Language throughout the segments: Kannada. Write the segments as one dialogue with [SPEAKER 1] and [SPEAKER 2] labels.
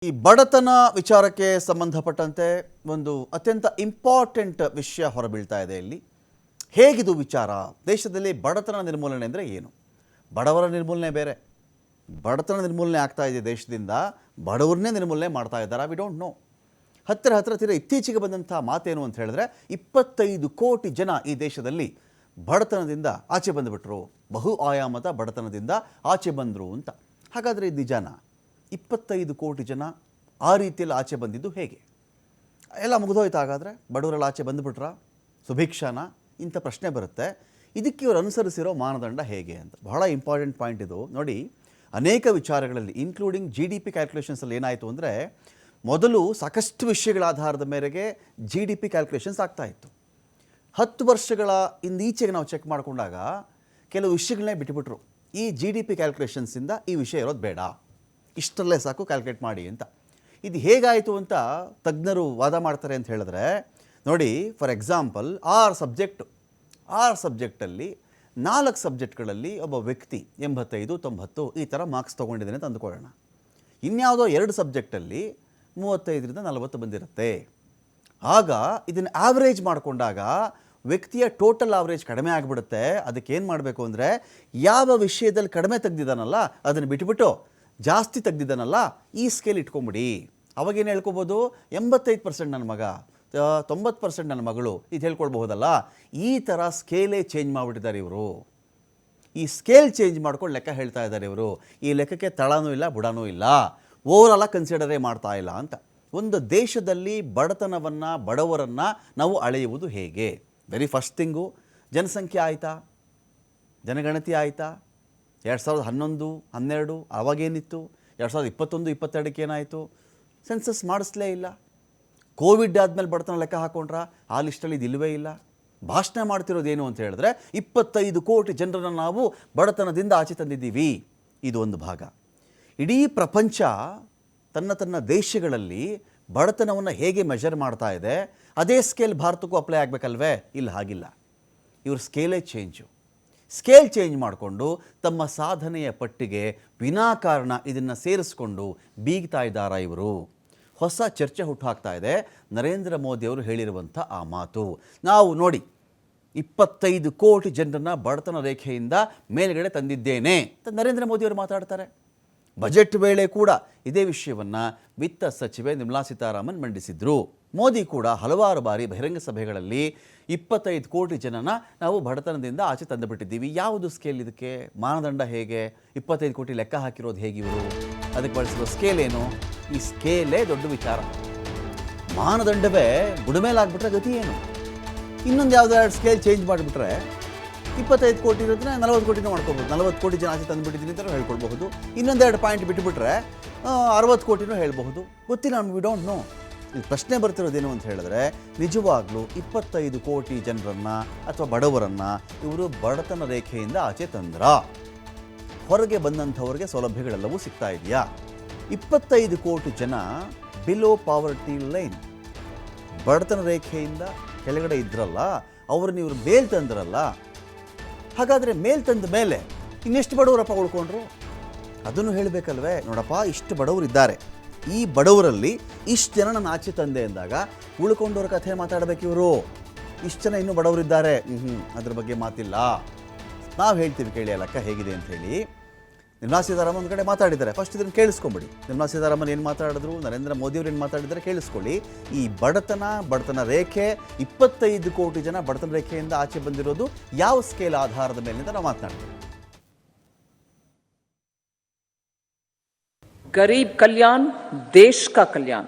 [SPEAKER 1] ಈ ಬಡತನ ವಿಚಾರಕ್ಕೆ ಸಂಬಂಧಪಟ್ಟಂತೆ ಒಂದು ಅತ್ಯಂತ ಇಂಪಾರ್ಟೆಂಟ್ ವಿಷಯ ಹೊರಬೀಳ್ತಾ ಇದೆ ಇಲ್ಲಿ. ಹೇಗಿದು ವಿಚಾರ? ದೇಶದಲ್ಲಿ ಬಡತನ ನಿರ್ಮೂಲನೆ ಅಂದರೆ ಏನು? ಬಡವರ ನಿರ್ಮೂಲನೆ ಬೇರೆ, ಬಡತನ ನಿರ್ಮೂಲನೆ ಆಗ್ತಾ ಇದೆ ದೇಶದಿಂದ, ಬಡವರನ್ನೇ ನಿರ್ಮೂಲನೆ ಮಾಡ್ತಾ ಇದ್ದಾರೆ. We don't know. ಹತ್ತಿರ ಇತ್ತೀಚೆಗೆ ಬಂದಂಥ ಮಾತೇನು ಅಂತ ಹೇಳಿದ್ರೆ 25 ಕೋಟಿ ಜನ ಈ ದೇಶದಲ್ಲಿ ಬಡತನದಿಂದ ಆಚೆ ಬಂದುಬಿಟ್ರು, ಬಹು ಆಯಾಮದ ಬಡತನದಿಂದ ಆಚೆ ಬಂದರು ಅಂತ. ಹಾಗಾದರೆ ಇದು ನಿಜಾನ? 25 ಕೋಟಿ ಜನ ಆ ರೀತಿಯಲ್ಲಿ ಆಚೆ ಬಂದಿದ್ದು ಹೇಗೆ? ಎಲ್ಲ ಮುಗಿದೋಯ್ತು. ಹಾಗಾದರೆ ಬಡವರೆಲ್ಲ ಆಚೆ ಬಂದುಬಿಟ್ರ, ಸುಭಿಕ್ಷಾನ? ಇಂಥ ಪ್ರಶ್ನೆ ಬರುತ್ತೆ. ಇದಕ್ಕೆ ಇವರು ಅನುಸರಿಸಿರೋ ಮಾನದಂಡ ಹೇಗೆ ಅಂತ ಬಹಳ ಇಂಪಾರ್ಟೆಂಟ್ ಪಾಯಿಂಟ್ ಇದು. ನೋಡಿ, ಅನೇಕ ವಿಚಾರಗಳಲ್ಲಿ ಇನ್ಕ್ಲೂಡಿಂಗ್ GDP ಕ್ಯಾಲ್ಕುಲೇಷನ್ಸಲ್ಲಿ ಏನಾಯಿತು ಅಂದರೆ, ಮೊದಲು ಸಾಕಷ್ಟು ವಿಷಯಗಳ ಆಧಾರದ ಮೇರೆಗೆ GDP ಕ್ಯಾಲ್ಕುಲೇಷನ್ಸ್ ಆಗ್ತಾಯಿತ್ತು. 10 ವರ್ಷಗಳ ಇಂದೀಚೆಗೆ ನಾವು ಚೆಕ್ ಮಾಡಿಕೊಂಡಾಗ ಕೆಲವು ವಿಷಯಗಳನ್ನೇ ಬಿಟ್ಟುಬಿಟ್ರು. ಈ GDP ಕ್ಯಾಲ್ಕುಲೇಷನ್ಸಿಂದ ಈ ವಿಷಯ ಇರೋದು ಬೇಡ, ಇಷ್ಟರಲ್ಲೇ ಸಾಕು ಕ್ಯಾಲ್ಕುಲೇಟ್ ಮಾಡಿ ಅಂತ. ಇದು ಹೇಗಾಯಿತು ಅಂತ ತಜ್ಞರು ವಾದ ಮಾಡ್ತಾರೆ ಅಂತ ಹೇಳಿದ್ರೆ, ನೋಡಿ, ಫಾರ್ ಎಕ್ಸಾಂಪಲ್ 6 ಸಬ್ಜೆಕ್ಟಲ್ಲಿ 4 ಸಬ್ಜೆಕ್ಟ್ಗಳಲ್ಲಿ ಒಬ್ಬ ವ್ಯಕ್ತಿ 85, 90 ಈ ಥರ ಮಾರ್ಕ್ಸ್ ತೊಗೊಂಡಿದ್ದಾನೆ ಅಂತ ಅಂದ್ಕೊಳ್ಳೋಣ. ಇನ್ಯಾವುದೋ 2 ಸಬ್ಜೆಕ್ಟಲ್ಲಿ 35ರಿಂದ 40 ಬಂದಿರುತ್ತೆ. ಆಗ ಇದನ್ನು ಆವ್ರೇಜ್ ಮಾಡಿಕೊಂಡಾಗ ವ್ಯಕ್ತಿಯ ಟೋಟಲ್ ಆವ್ರೇಜ್ ಕಡಿಮೆ ಆಗಿಬಿಡುತ್ತೆ. ಅದಕ್ಕೆ ಏನು ಮಾಡಬೇಕು ಅಂದರೆ, ಯಾವ ವಿಷಯದಲ್ಲಿ ಕಡಿಮೆ ತೆಗೆದಿದ್ದಾನಲ್ಲ ಅದನ್ನು ಬಿಟ್ಬಿಟ್ಟು ಜಾಸ್ತಿ ತೆಗೆದಿದ್ದಾನಲ್ಲ ಈ ಸ್ಕೇಲ್ ಇಟ್ಕೊಂಬಿಡಿ. ಅವಾಗೇನು ಹೇಳ್ಕೊಬೋದು, 85% ನನ್ನ ಮಗ, 90% ನನ್ನ ಮಗಳು, ಇದು ಹೇಳ್ಕೊಳ್ಬಹುದಲ್ಲ. ಈ ಥರ ಸ್ಕೇಲೇ ಚೇಂಜ್ ಮಾಡಿಬಿಟ್ಟಿದ್ದಾರೆ ಇವರು. ಈ ಸ್ಕೇಲ್ ಚೇಂಜ್ ಮಾಡ್ಕೊಂಡು ಲೆಕ್ಕ ಹೇಳ್ತಾ ಇದ್ದಾರೆ ಇವರು. ಈ ಲೆಕ್ಕಕ್ಕೆ ತಳನೂ ಇಲ್ಲ, ಬುಡನೂ ಇಲ್ಲ, ಓವರಾಲ ಕನ್ಸಿಡರೇ ಮಾಡ್ತಾ ಇಲ್ಲ ಅಂತ. ಒಂದು ದೇಶದಲ್ಲಿ ಬಡತನವನ್ನು, ಬಡವರನ್ನು ನಾವು ಅಳೆಯುವುದು ಹೇಗೆ? ವೆರಿ ಫಸ್ಟ್ ಥಿಂಗು, ಜನಸಂಖ್ಯೆ ಆಯಿತಾ, ಜನಗಣತಿ ಆಯಿತಾ? 2011, 12 ಅವಾಗೇನಿತ್ತು? 2021, 22ಕ್ಕೆ ಏನಾಯಿತು? ಸೆನ್ಸಸ್ ಮಾಡಿಸ್ಲೇ ಇಲ್ಲ. ಕೋವಿಡ್ ಆದಮೇಲೆ ಬಡತನ ಲೆಕ್ಕ ಹಾಕೊಂಡ್ರ? ಆ ಲಿಸ್ಟಲ್ಲಿ ಇದು ಇಲ್ಲವೇ ಇಲ್ಲ. ಭಾಷಣ ಮಾಡ್ತಿರೋದೇನು ಅಂತ ಹೇಳಿದ್ರೆ 25 ಕೋಟಿ ಜನರನ್ನು ನಾವು ಬಡತನದಿಂದ ಆಚೆ ತಂದಿದ್ದೀವಿ. ಇದು ಒಂದು ಭಾಗ. ಇಡೀ ಪ್ರಪಂಚ ತನ್ನ ದೇಶಗಳಲ್ಲಿ ಬಡತನವನ್ನು ಹೇಗೆ ಮೆಷರ್ ಮಾಡ್ತಾ ಇದೆ, ಅದೇ ಸ್ಕೇಲ್ ಭಾರತಕ್ಕೂ ಅಪ್ಲೈ ಆಗಬೇಕಲ್ವೇ? ಇಲ್ಲ, ಹಾಗಿಲ್ಲ. ಇವ್ರ ಸ್ಕೇಲೇ ಚೇಂಜು. ಸ್ಕೇಲ್ ಚೇಂಜ್ ಮಾಡಿಕೊಂಡು ತಮ್ಮ ಸಾಧನೆಯ ಪಟ್ಟಿಗೆ ವಿನಾಕಾರಣ ಇದನ್ನು ಸೇರಿಸ್ಕೊಂಡು ಬೀಗ್ತಾ ಇದ್ದಾರಾ ಇವರು? ಹೊಸ ಚರ್ಚೆ ಹುಟ್ಟುಹಾಕ್ತಾ ಇದೆ ನರೇಂದ್ರ ಮೋದಿಯವರು ಹೇಳಿರುವಂಥ ಆ ಮಾತು. ನಾವು ನೋಡಿ, 25 ಕೋಟಿ ಜನರನ್ನು ಬಡತನ ರೇಖೆಯಿಂದ ಮೇಲ್ಗಡೆ ತಂದಿದ್ದೇನೆ ಅಂತ ನರೇಂದ್ರ ಮೋದಿಯವರು ಮಾತಾಡ್ತಾರೆ. ಬಜೆಟ್ ವೇಳೆ ಕೂಡ ಇದೇ ವಿಷಯವನ್ನು ವಿತ್ತ ಸಚಿವೆ ನಿರ್ಮಲಾ ಸೀತಾರಾಮನ್ ಮಂಡಿಸಿದ್ರು. ಮೋದಿ ಕೂಡ ಹಲವಾರು ಬಾರಿ ಬಹಿರಂಗ ಸಭೆಗಳಲ್ಲಿ 25 ಕೋಟಿ ಜನನ ನಾವು ಬಡತನದಿಂದ ಆಚೆ ತಂದುಬಿಟ್ಟಿದ್ದೀವಿ. ಯಾವುದು ಸ್ಕೇಲ್? ಇದಕ್ಕೆ ಮಾನದಂಡ ಹೇಗೆ? 25 ಕೋಟಿ ಲೆಕ್ಕ ಹಾಕಿರೋದು ಹೇಗೆ ಇವರು? ಅದಕ್ಕೆ ಬಳಸಿರೋ ಸ್ಕೇಲ್ ಏನು? ಈ ಸ್ಕೇಲೇ ದೊಡ್ಡ ವಿಚಾರ. ಮಾನದಂಡವೇ ಬುಡಮೇಲಾಗ್ಬಿಟ್ರೆ ಗತಿ ಏನು? ಇನ್ನೊಂದು ಯಾವುದಾದ್ರು ಸ್ಕೇಲ್ ಚೇಂಜ್ ಮಾಡಿಬಿಟ್ರೆ 25 ಕೋಟಿ ಇರೋದ್ರೆ 40 ಕೋಟಿನೂ ಮಾಡ್ಕೋಬೋದು. 40 ಕೋಟಿ ಜನ ಆಚೆ ತಂದುಬಿಟ್ಟಿದ್ದೀನಿ ಅಂತ ಹೇಳ್ಕೊಳ್ಬಹುದು. ಇನ್ನೊಂದೆರಡು ಪಾಯಿಂಟ್ ಬಿಟ್ಟುಬಿಟ್ರೆ 60 ಕೋಟಿನೂ ಹೇಳ್ಬಹುದು. ಗೊತ್ತಿಲ್ಲ, ವಿ ಡೋಂಟ್ ನೋ. ಇಲ್ಲಿ ಪ್ರಶ್ನೆ ಬರ್ತಿರೋದೇನು ಅಂತ ಹೇಳಿದ್ರೆ, ನಿಜವಾಗ್ಲೂ 25 ಕೋಟಿ ಜನರನ್ನು ಅಥವಾ ಬಡವರನ್ನು ಇವರು ಬಡತನ ರೇಖೆಯಿಂದ ಆಚೆ ತಂದ್ರ? ಹೊರಗೆ ಬಂದಂಥವ್ರಿಗೆ ಸೌಲಭ್ಯಗಳೆಲ್ಲವೂ ಸಿಗ್ತಾ ಇದೆಯಾ? 25 ಕೋಟಿ ಜನ ಬಿಲೋ ಪಾವರ್ಟಿ ಲೈನ್, ಬಡತನ ರೇಖೆಯಿಂದ ಕೆಳಗಡೆ ಇದ್ರಲ್ಲ, ಅವ್ರನ್ನ ಇವರು ಮೇಲ್ ತಂದ್ರಲ್ಲ. ಹಾಗಾದರೆ ಮೇಲ್ ತಂದ ಮೇಲೆ ಇನ್ನೆಷ್ಟು ಬಡವರಪ್ಪ ಉಳ್ಕೊಂಡ್ರು? ಅದನ್ನು ಹೇಳಬೇಕಲ್ವೇ? ನೋಡಪ್ಪ, ಇಷ್ಟು ಬಡವರು ಇದ್ದಾರೆ, ಈ ಬಡವರಲ್ಲಿ ಇಷ್ಟು ಜನ ನಾನು ಆಚೆ ತಂದೆ ಅಂದಾಗ ಉಳ್ಕೊಂಡವ್ರ ಕಥೆ ಮಾತಾಡಬೇಕು ಇವರು. ಇಷ್ಟು ಜನ ಇನ್ನೂ ಬಡವರಿದ್ದಾರೆ, ಅದ್ರ ಬಗ್ಗೆ ಮಾತಿಲ್ಲ. ನಾವು ಹೇಳ್ತೀವಿ ಕೇಳಿ ಆ ಲೆಕ್ಕ ಹೇಗಿದೆ ಅಂತ ಹೇಳಿ. ನಿರ್ಮಲಾ ಸೀತಾರಾಮನ್ ಒಂದು ಕಡೆ ಮಾತಾಡಿದ್ದಾರೆ. ಫಸ್ಟ್ ಇದನ್ನು ಕೇಳಿಸ್ಕೊಂಬಿಡಿ. ನಿರ್ಮಲಾ ಸೀತಾರಾಮನ್ ಏನು ಮಾತಾಡಿದ್ರು, ನರೇಂದ್ರ ಮೋದಿಯವರು ಏನು ಮಾತಾಡಿದ್ದಾರೆ ಕೇಳಿಸ್ಕೊಳ್ಳಿ. ಈ ಬಡತನ ರೇಖೆ, 25 ಕೋಟಿ ಜನ ಬಡತನ ರೇಖೆಯಿಂದ ಆಚೆ ಬಂದಿರೋದು ಯಾವ ಸ್ಕೇಲ್ ಆಧಾರದ ಮೇಲೆ ಅಂತ ನಾವು ಮಾತನಾಡ್ತೀವಿ.
[SPEAKER 2] Garib Kalyan, Desh Ka Kalyan.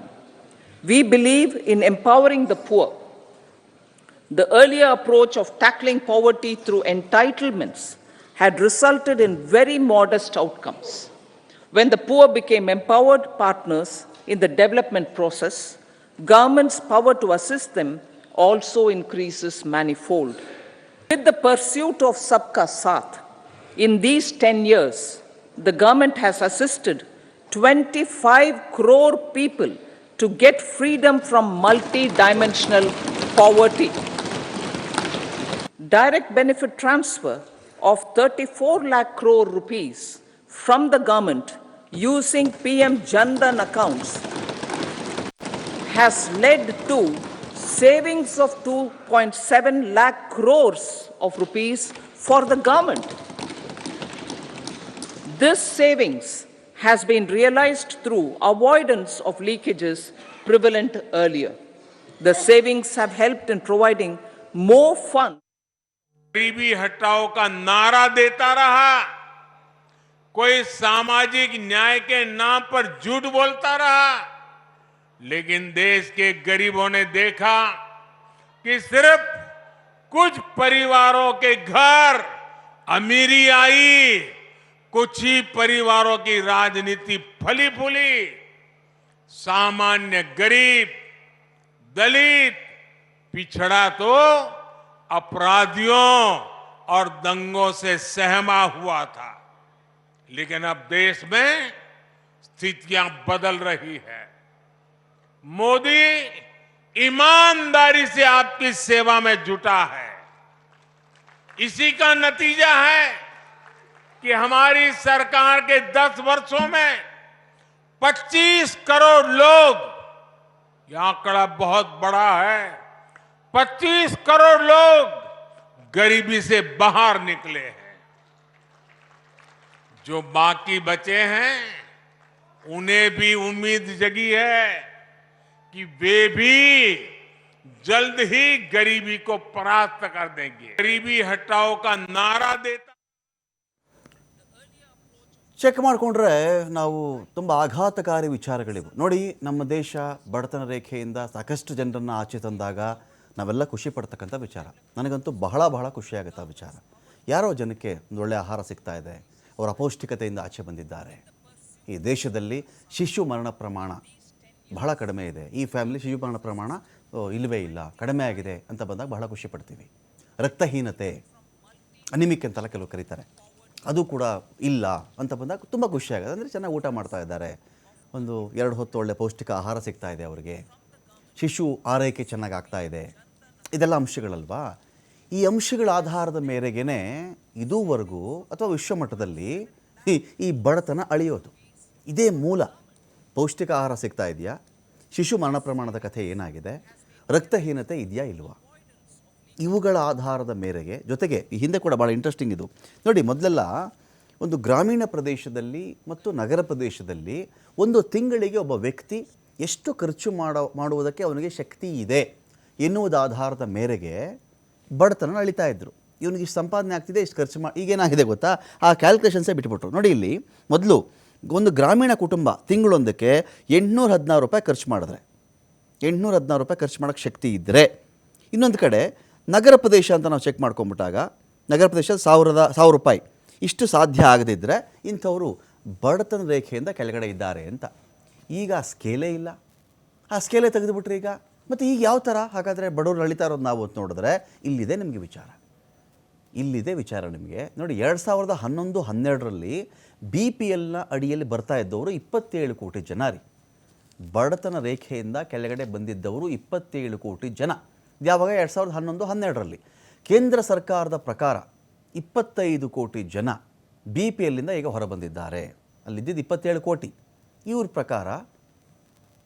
[SPEAKER 2] We believe in empowering the poor. The earlier approach of tackling poverty through entitlements had resulted in very modest outcomes. When the poor became empowered partners in the development process, government's power to assist them also increases manifold. With the pursuit of Sabka Saath, in these 10 years, the government has assisted 25 crore people to get freedom from multi-dimensional poverty. Direct benefit transfer of 34 lakh crore rupees from the government using PM Jandan accounts has led to savings of 2.7 lakh crores of rupees for the government. This savings has been realized through avoidance of leakages prevalent earlier. The savings have helped in providing more funds.
[SPEAKER 3] गरीबी हटाओ का नारा देता रहा, कोई सामाजिक न्याय के नाम पर झूठ बोलता रहा, लेकिन देश के गरीबों ने देखा कि सिर्फ कुछ परिवारों के घर अमीरी आई, कुछ ही परिवारों की राजनीति फली फूली, सामान्य गरीब, दलित, पिछड़ा तो अपराधियों और दंगों से सहमा हुआ था। लेकिन अब देश में स्थितियां बदल रही है। मोदी ईमानदारी से आपकी सेवा में जुटा है। इसी का नतीजा है कि हमारी सरकार के 10 वर्षों में 25 करोड़ लोग, यह आंकड़ा बहुत बड़ा है, 25 करोड़ लोग गरीबी से बाहर निकले हैं। जो बाकी बचे हैं उन्हें भी उम्मीद जगी है कि वे भी जल्द ही गरीबी को परास्त कर देंगे। गरीबी हटाओ का नारा देता
[SPEAKER 1] ಚೆಕ್ ಮಾಡಿಕೊಂಡ್ರೆ ನಾವು ತುಂಬ ಆಘಾತಕಾರಿ ವಿಚಾರಗಳಿವು. ನೋಡಿ, ನಮ್ಮ ದೇಶ ಬಡತನ ರೇಖೆಯಿಂದ ಸಾಕಷ್ಟು ಜನರನ್ನು ಆಚೆ ತಂದಾಗ ನಾವೆಲ್ಲ ಖುಷಿ ಪಡ್ತಕ್ಕಂಥ ವಿಚಾರ. ನನಗಂತೂ ಬಹಳ ಬಹಳ ಖುಷಿಯಾಗುತ್ತೆ ಆ ವಿಚಾರ. ಯಾರೋ ಜನಕ್ಕೆ ಒಂದು ಒಳ್ಳೆಯ ಆಹಾರ ಸಿಗ್ತಾ ಇದೆ, ಅವರು ಅಪೌಷ್ಟಿಕತೆಯಿಂದ ಆಚೆ ಬಂದಿದ್ದಾರೆ. ಈ ದೇಶದಲ್ಲಿ ಶಿಶು ಮರಣ ಪ್ರಮಾಣ ಬಹಳ ಕಡಿಮೆ ಇದೆ. ಈ ಫ್ಯಾಮಿಲಿ ಶಿಶು ಮರಣ ಪ್ರಮಾಣ ಇಲ್ಲವೇ ಇಲ್ಲ, ಕಡಿಮೆ ಆಗಿದೆ ಅಂತ ಬಂದಾಗ ಬಹಳ ಖುಷಿ ಪಡ್ತೀವಿ. ರಕ್ತಹೀನತೆ, ಅನಿಮಿಕ್ ಅಂತೆಲ್ಲ ಕೆಲವು ಕರೀತಾರೆ, ಅದು ಕೂಡ ಇಲ್ಲ ಅಂತ ಬಂದಾಗ ತುಂಬ ಖುಷಿಯಾಗುತ್ತೆ. ಅಂದರೆ ಚೆನ್ನಾಗಿ ಊಟ ಮಾಡ್ತಾ ಇದ್ದಾರೆ, ಒಂದು 2 ಹೊತ್ತು ಒಳ್ಳೆ ಪೌಷ್ಟಿಕ ಆಹಾರ ಸಿಗ್ತಾ ಇದೆ ಅವರಿಗೆ, ಶಿಶು ಆರೈಕೆ ಚೆನ್ನಾಗಿ ಆಗ್ತಾ ಇದೆ. ಇದೆಲ್ಲ ಅಂಶಗಳಲ್ವಾ. ಈ ಅಂಶಗಳ ಆಧಾರದ ಮೇರೆಗೇ ಇದುವರೆಗೂ ಅಥವಾ ವಿಶ್ವಮಟ್ಟದಲ್ಲಿ ಈ ಬಡತನ ಅಳಿಯೋದು. ಇದೇ ಮೂಲ. ಪೌಷ್ಟಿಕ ಆಹಾರ ಸಿಗ್ತಾ ಇದೆಯಾ, ಶಿಶು ಮರಣ ಪ್ರಮಾಣದ ಕಥೆ ಏನಾಗಿದೆ, ರಕ್ತಹೀನತೆ ಇದೆಯಾ ಇಲ್ವಾ, ಇವುಗಳ ಆಧಾರದ ಮೇರೆಗೆ. ಜೊತೆಗೆ ಈ ಹಿಂದೆ ಕೂಡ ಭಾಳ ಇಂಟ್ರೆಸ್ಟಿಂಗ್ ಇದು ನೋಡಿ. ಮೊದಲೆಲ್ಲ ಒಂದು ಗ್ರಾಮೀಣ ಪ್ರದೇಶದಲ್ಲಿ ಮತ್ತು ನಗರ ಪ್ರದೇಶದಲ್ಲಿ ಒಂದು ತಿಂಗಳಿಗೆ ಒಬ್ಬ ವ್ಯಕ್ತಿ ಎಷ್ಟು ಖರ್ಚು ಮಾಡುವುದಕ್ಕೆ ಅವನಿಗೆ ಶಕ್ತಿ ಇದೆ ಎನ್ನುವುದ ಆಧಾರದ ಮೇರೆಗೆ ಬಡತನ ಅಳಿತಾ ಇದ್ದರು. ಇವನಿಗೆ ಇಷ್ಟು ಸಂಪಾದನೆ ಆಗ್ತಿದೆ, ಇಷ್ಟು ಖರ್ಚು ಈಗೇನಾಗಿದೆ ಗೊತ್ತಾ, ಆ ಕ್ಯಾಲ್ಕುಲೇಷನ್ಸೇ ಬಿಟ್ಬಿಟ್ರು. ನೋಡಿ, ಇಲ್ಲಿ ಮೊದಲು ಒಂದು ಗ್ರಾಮೀಣ ಕುಟುಂಬ ತಿಂಗಳೊಂದಕ್ಕೆ 816 ರೂಪಾಯಿ ಖರ್ಚು ಮಾಡಿದ್ರೆ, 816 ರೂಪಾಯಿ ಖರ್ಚು ಮಾಡೋಕ್ಕೆ ಶಕ್ತಿ ಇದ್ದರೆ, ಇನ್ನೊಂದು ಕಡೆ ನಗರ ಪ್ರದೇಶ ಅಂತ ನಾವು ಚೆಕ್ ಮಾಡ್ಕೊಂಬಿಟ್ಟಾಗ ನಗರ ಪ್ರದೇಶ 1000 ರೂಪಾಯಿ ಇಷ್ಟು ಸಾಧ್ಯ ಆಗದಿದ್ದರೆ ಇಂಥವರು ಬಡತನ ರೇಖೆಯಿಂದ ಕೆಳಗಡೆ ಇದ್ದಾರೆ ಅಂತ. ಈಗ ಆ ಸ್ಕೇಲೇ ಇಲ್ಲ, ಆ ಸ್ಕೇಲೇ ತೆಗೆದುಬಿಟ್ರೆ ಈಗ. ಮತ್ತು ಈಗ ಯಾವ ಥರ ಹಾಗಾದರೆ ಬಡವರು ಅಳಿತಾ ಇರೋದು ನಾವು ಅಂತ ನೋಡಿದ್ರೆ ಇಲ್ಲಿದೆ ನಿಮಗೆ ವಿಚಾರ. ಇಲ್ಲಿದೆ ವಿಚಾರ ನಿಮಗೆ. ನೋಡಿ, 2011-12ರಲ್ಲಿ BPLನ ಅಡಿಯಲ್ಲಿ ಬರ್ತಾ ಇದ್ದವರು 27 ಕೋಟಿ ಜನ ರೀ. ಬಡತನ ರೇಖೆಯಿಂದ ಕೆಳಗಡೆ ಬಂದಿದ್ದವರು 27 ಕೋಟಿ ಜನ. ಯಾವಾಗ 2011-12ರಲ್ಲಿ ಕೇಂದ್ರ ಸರ್ಕಾರದ ಪ್ರಕಾರ 25 ಕೋಟಿ ಜನ BPLನಿಂದ ಈಗ ಹೊರಬಂದಿದ್ದಾರೆ. ಅಲ್ಲಿದ್ದಿದ್ದು 27 ಕೋಟಿ. ಇವ್ರ ಪ್ರಕಾರ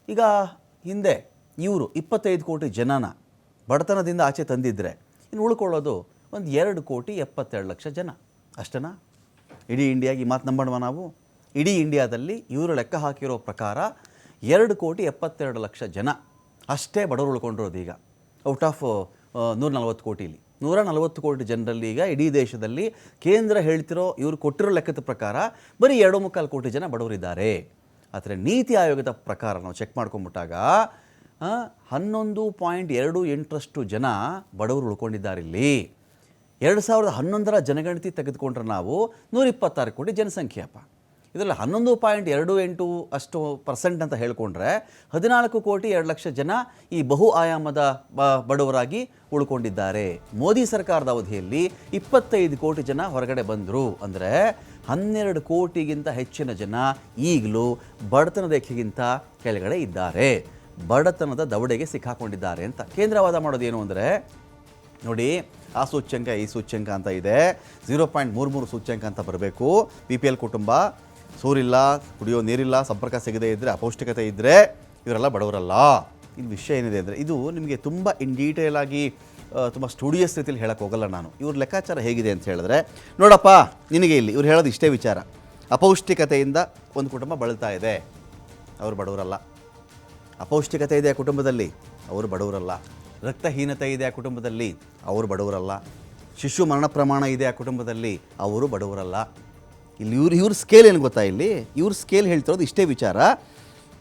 [SPEAKER 1] ಈಗ ಹಿಂದೆ ಇವರು 25 ಕೋಟಿ ಜನನ ಬಡತನದಿಂದ ಆಚೆ ತಂದಿದ್ದರೆ ಇನ್ನು ಉಳ್ಕೊಳ್ಳೋದು ಒಂದು 2,72,00,000 ಜನ ಅಷ್ಟೇನಾ? ಇಡೀ ಇಂಡಿಯಾಗೆ ಈ ಮಾತು ನಂಬೋಣ ನಾವು. ಇಡೀ ಇಂಡಿಯಾದಲ್ಲಿ ಇವರು ಲೆಕ್ಕ ಹಾಕಿರೋ ಪ್ರಕಾರ 2,72,00,000 ಜನ ಅಷ್ಟೇ ಬಡವರು ಉಳ್ಕೊಂಡಿರೋದು ಈಗ. ಔಟ್ ಆಫ್ 140 ಕೋಟಿಲಿ 140 ಕೋಟಿ ಜನರಲ್ಲಿ ಈಗ ಇಡೀ ದೇಶದಲ್ಲಿ ಕೇಂದ್ರ ಹೇಳ್ತಿರೋ ಇವರು ಕೊಟ್ಟಿರೋ ಲೆಕ್ಕದ ಪ್ರಕಾರ ಬರೀ 2.25 ಕೋಟಿ ಜನ ಬಡವರಿದ್ದಾರೆ. ಆದರೆ ನೀತಿ ಆಯೋಗದ ಪ್ರಕಾರ ನಾವು ಚೆಕ್ ಮಾಡ್ಕೊಂಬಿಟ್ಟಾಗ 11.28ರಷ್ಟು ಜನ ಬಡವರು ಉಳ್ಕೊಂಡಿದ್ದಾರೆ ಇಲ್ಲಿ. 2011ರ ಜನಗಣತಿ ತೆಗೆದುಕೊಂಡ್ರೆ ನಾವು 126 ಕೋಟಿ ಜನಸಂಖ್ಯೆಯಪ್ಪ. ಇದರಲ್ಲಿ 11.28 ಅಷ್ಟು % ಅಂತ ಹೇಳ್ಕೊಂಡ್ರೆ 14 ಕೋಟಿ 2 ಲಕ್ಷ ಜನ ಈ ಬಹು ಆಯಾಮದ ಬಡವರಾಗಿ ಉಳ್ಕೊಂಡಿದ್ದಾರೆ. ಮೋದಿ ಸರ್ಕಾರದ ಅವಧಿಯಲ್ಲಿ 25 ಕೋಟಿ ಜನ ಹೊರಗಡೆ ಬಂದರು. ಅಂದರೆ 12 ಕೋಟಿಗಿಂತ ಹೆಚ್ಚಿನ ಜನ ಈಗಲೂ ಬಡತನ ರೇಖೆಗಿಂತ ಕೆಳಗಡೆ ಇದ್ದಾರೆ, ಬಡತನದ ದವಡೆಗೆ ಸಿಕ್ಕಾಕೊಂಡಿದ್ದಾರೆ ಅಂತ ಕೇಂದ್ರ ವಾದ ಮಾಡೋದೇನು ಅಂದರೆ, ನೋಡಿ ಆ ಸೂಚ್ಯಂಕ ಈ ಸೂಚ್ಯಂಕ ಅಂತ ಇದೆ, 0.33 ಸೂಚ್ಯಂಕ ಅಂತ ಬರಬೇಕು. BPL ಕುಟುಂಬ ಸೂರಿಲ್ಲ, ಕುಡಿಯೋ ನೀರಿಲ್ಲ, ಸಂಪರ್ಕ ಸಿಗದೇ ಇದ್ದರೆ, ಅಪೌಷ್ಟಿಕತೆ ಇದ್ದರೆ ಇವರೆಲ್ಲ ಬಡವರಲ್ಲ. ಇದು ವಿಷಯ ಏನಿದೆ ಅಂದರೆ ಇದು ನಿಮಗೆ ತುಂಬ ಇನ್ ಡೀಟೇಲ್ ಆಗಿ ತುಂಬ ಸ್ಟುಡಿಯಸ್ ರೀತಿಯಲ್ಲಿ ಹೇಳಕ್ಕೆ ಹೋಗಲ್ಲ ನಾನು. ಇವ್ರ ಲೆಕ್ಕಾಚಾರ ಹೇಗಿದೆ ಅಂತ ಹೇಳಿದ್ರೆ, ನೋಡಪ್ಪ ನಿನಗೆ ಇಲ್ಲಿ ಇವ್ರು ಹೇಳೋದು ಇಷ್ಟೇ ವಿಚಾರ. ಅಪೌಷ್ಟಿಕತೆಯಿಂದ ಒಂದು ಕುಟುಂಬ ಬಳಲ್ತಾ ಇದೆ, ಅವರು ಬಡವರಲ್ಲ. ಅಪೌಷ್ಟಿಕತೆ ಇದೆ ಆ ಕುಟುಂಬದಲ್ಲಿ, ಅವರು ಬಡವರಲ್ಲ. ರಕ್ತಹೀನತೆ ಇದೆ ಆ ಕುಟುಂಬದಲ್ಲಿ, ಅವರು ಬಡವರಲ್ಲ. ಶಿಶು ಮರಣ ಪ್ರಮಾಣ ಇದೆ ಆ ಕುಟುಂಬದಲ್ಲಿ, ಅವರು ಬಡವರಲ್ಲ. ಇಲ್ಲಿ ಇವ್ರ ಸ್ಕೇಲ್ ಏನು ಗೊತ್ತಾ, ಇಲ್ಲಿ ಇವ್ರ ಸ್ಕೇಲ್ ಹೇಳ್ತಿರೋದು ಇಷ್ಟೇ ವಿಚಾರ.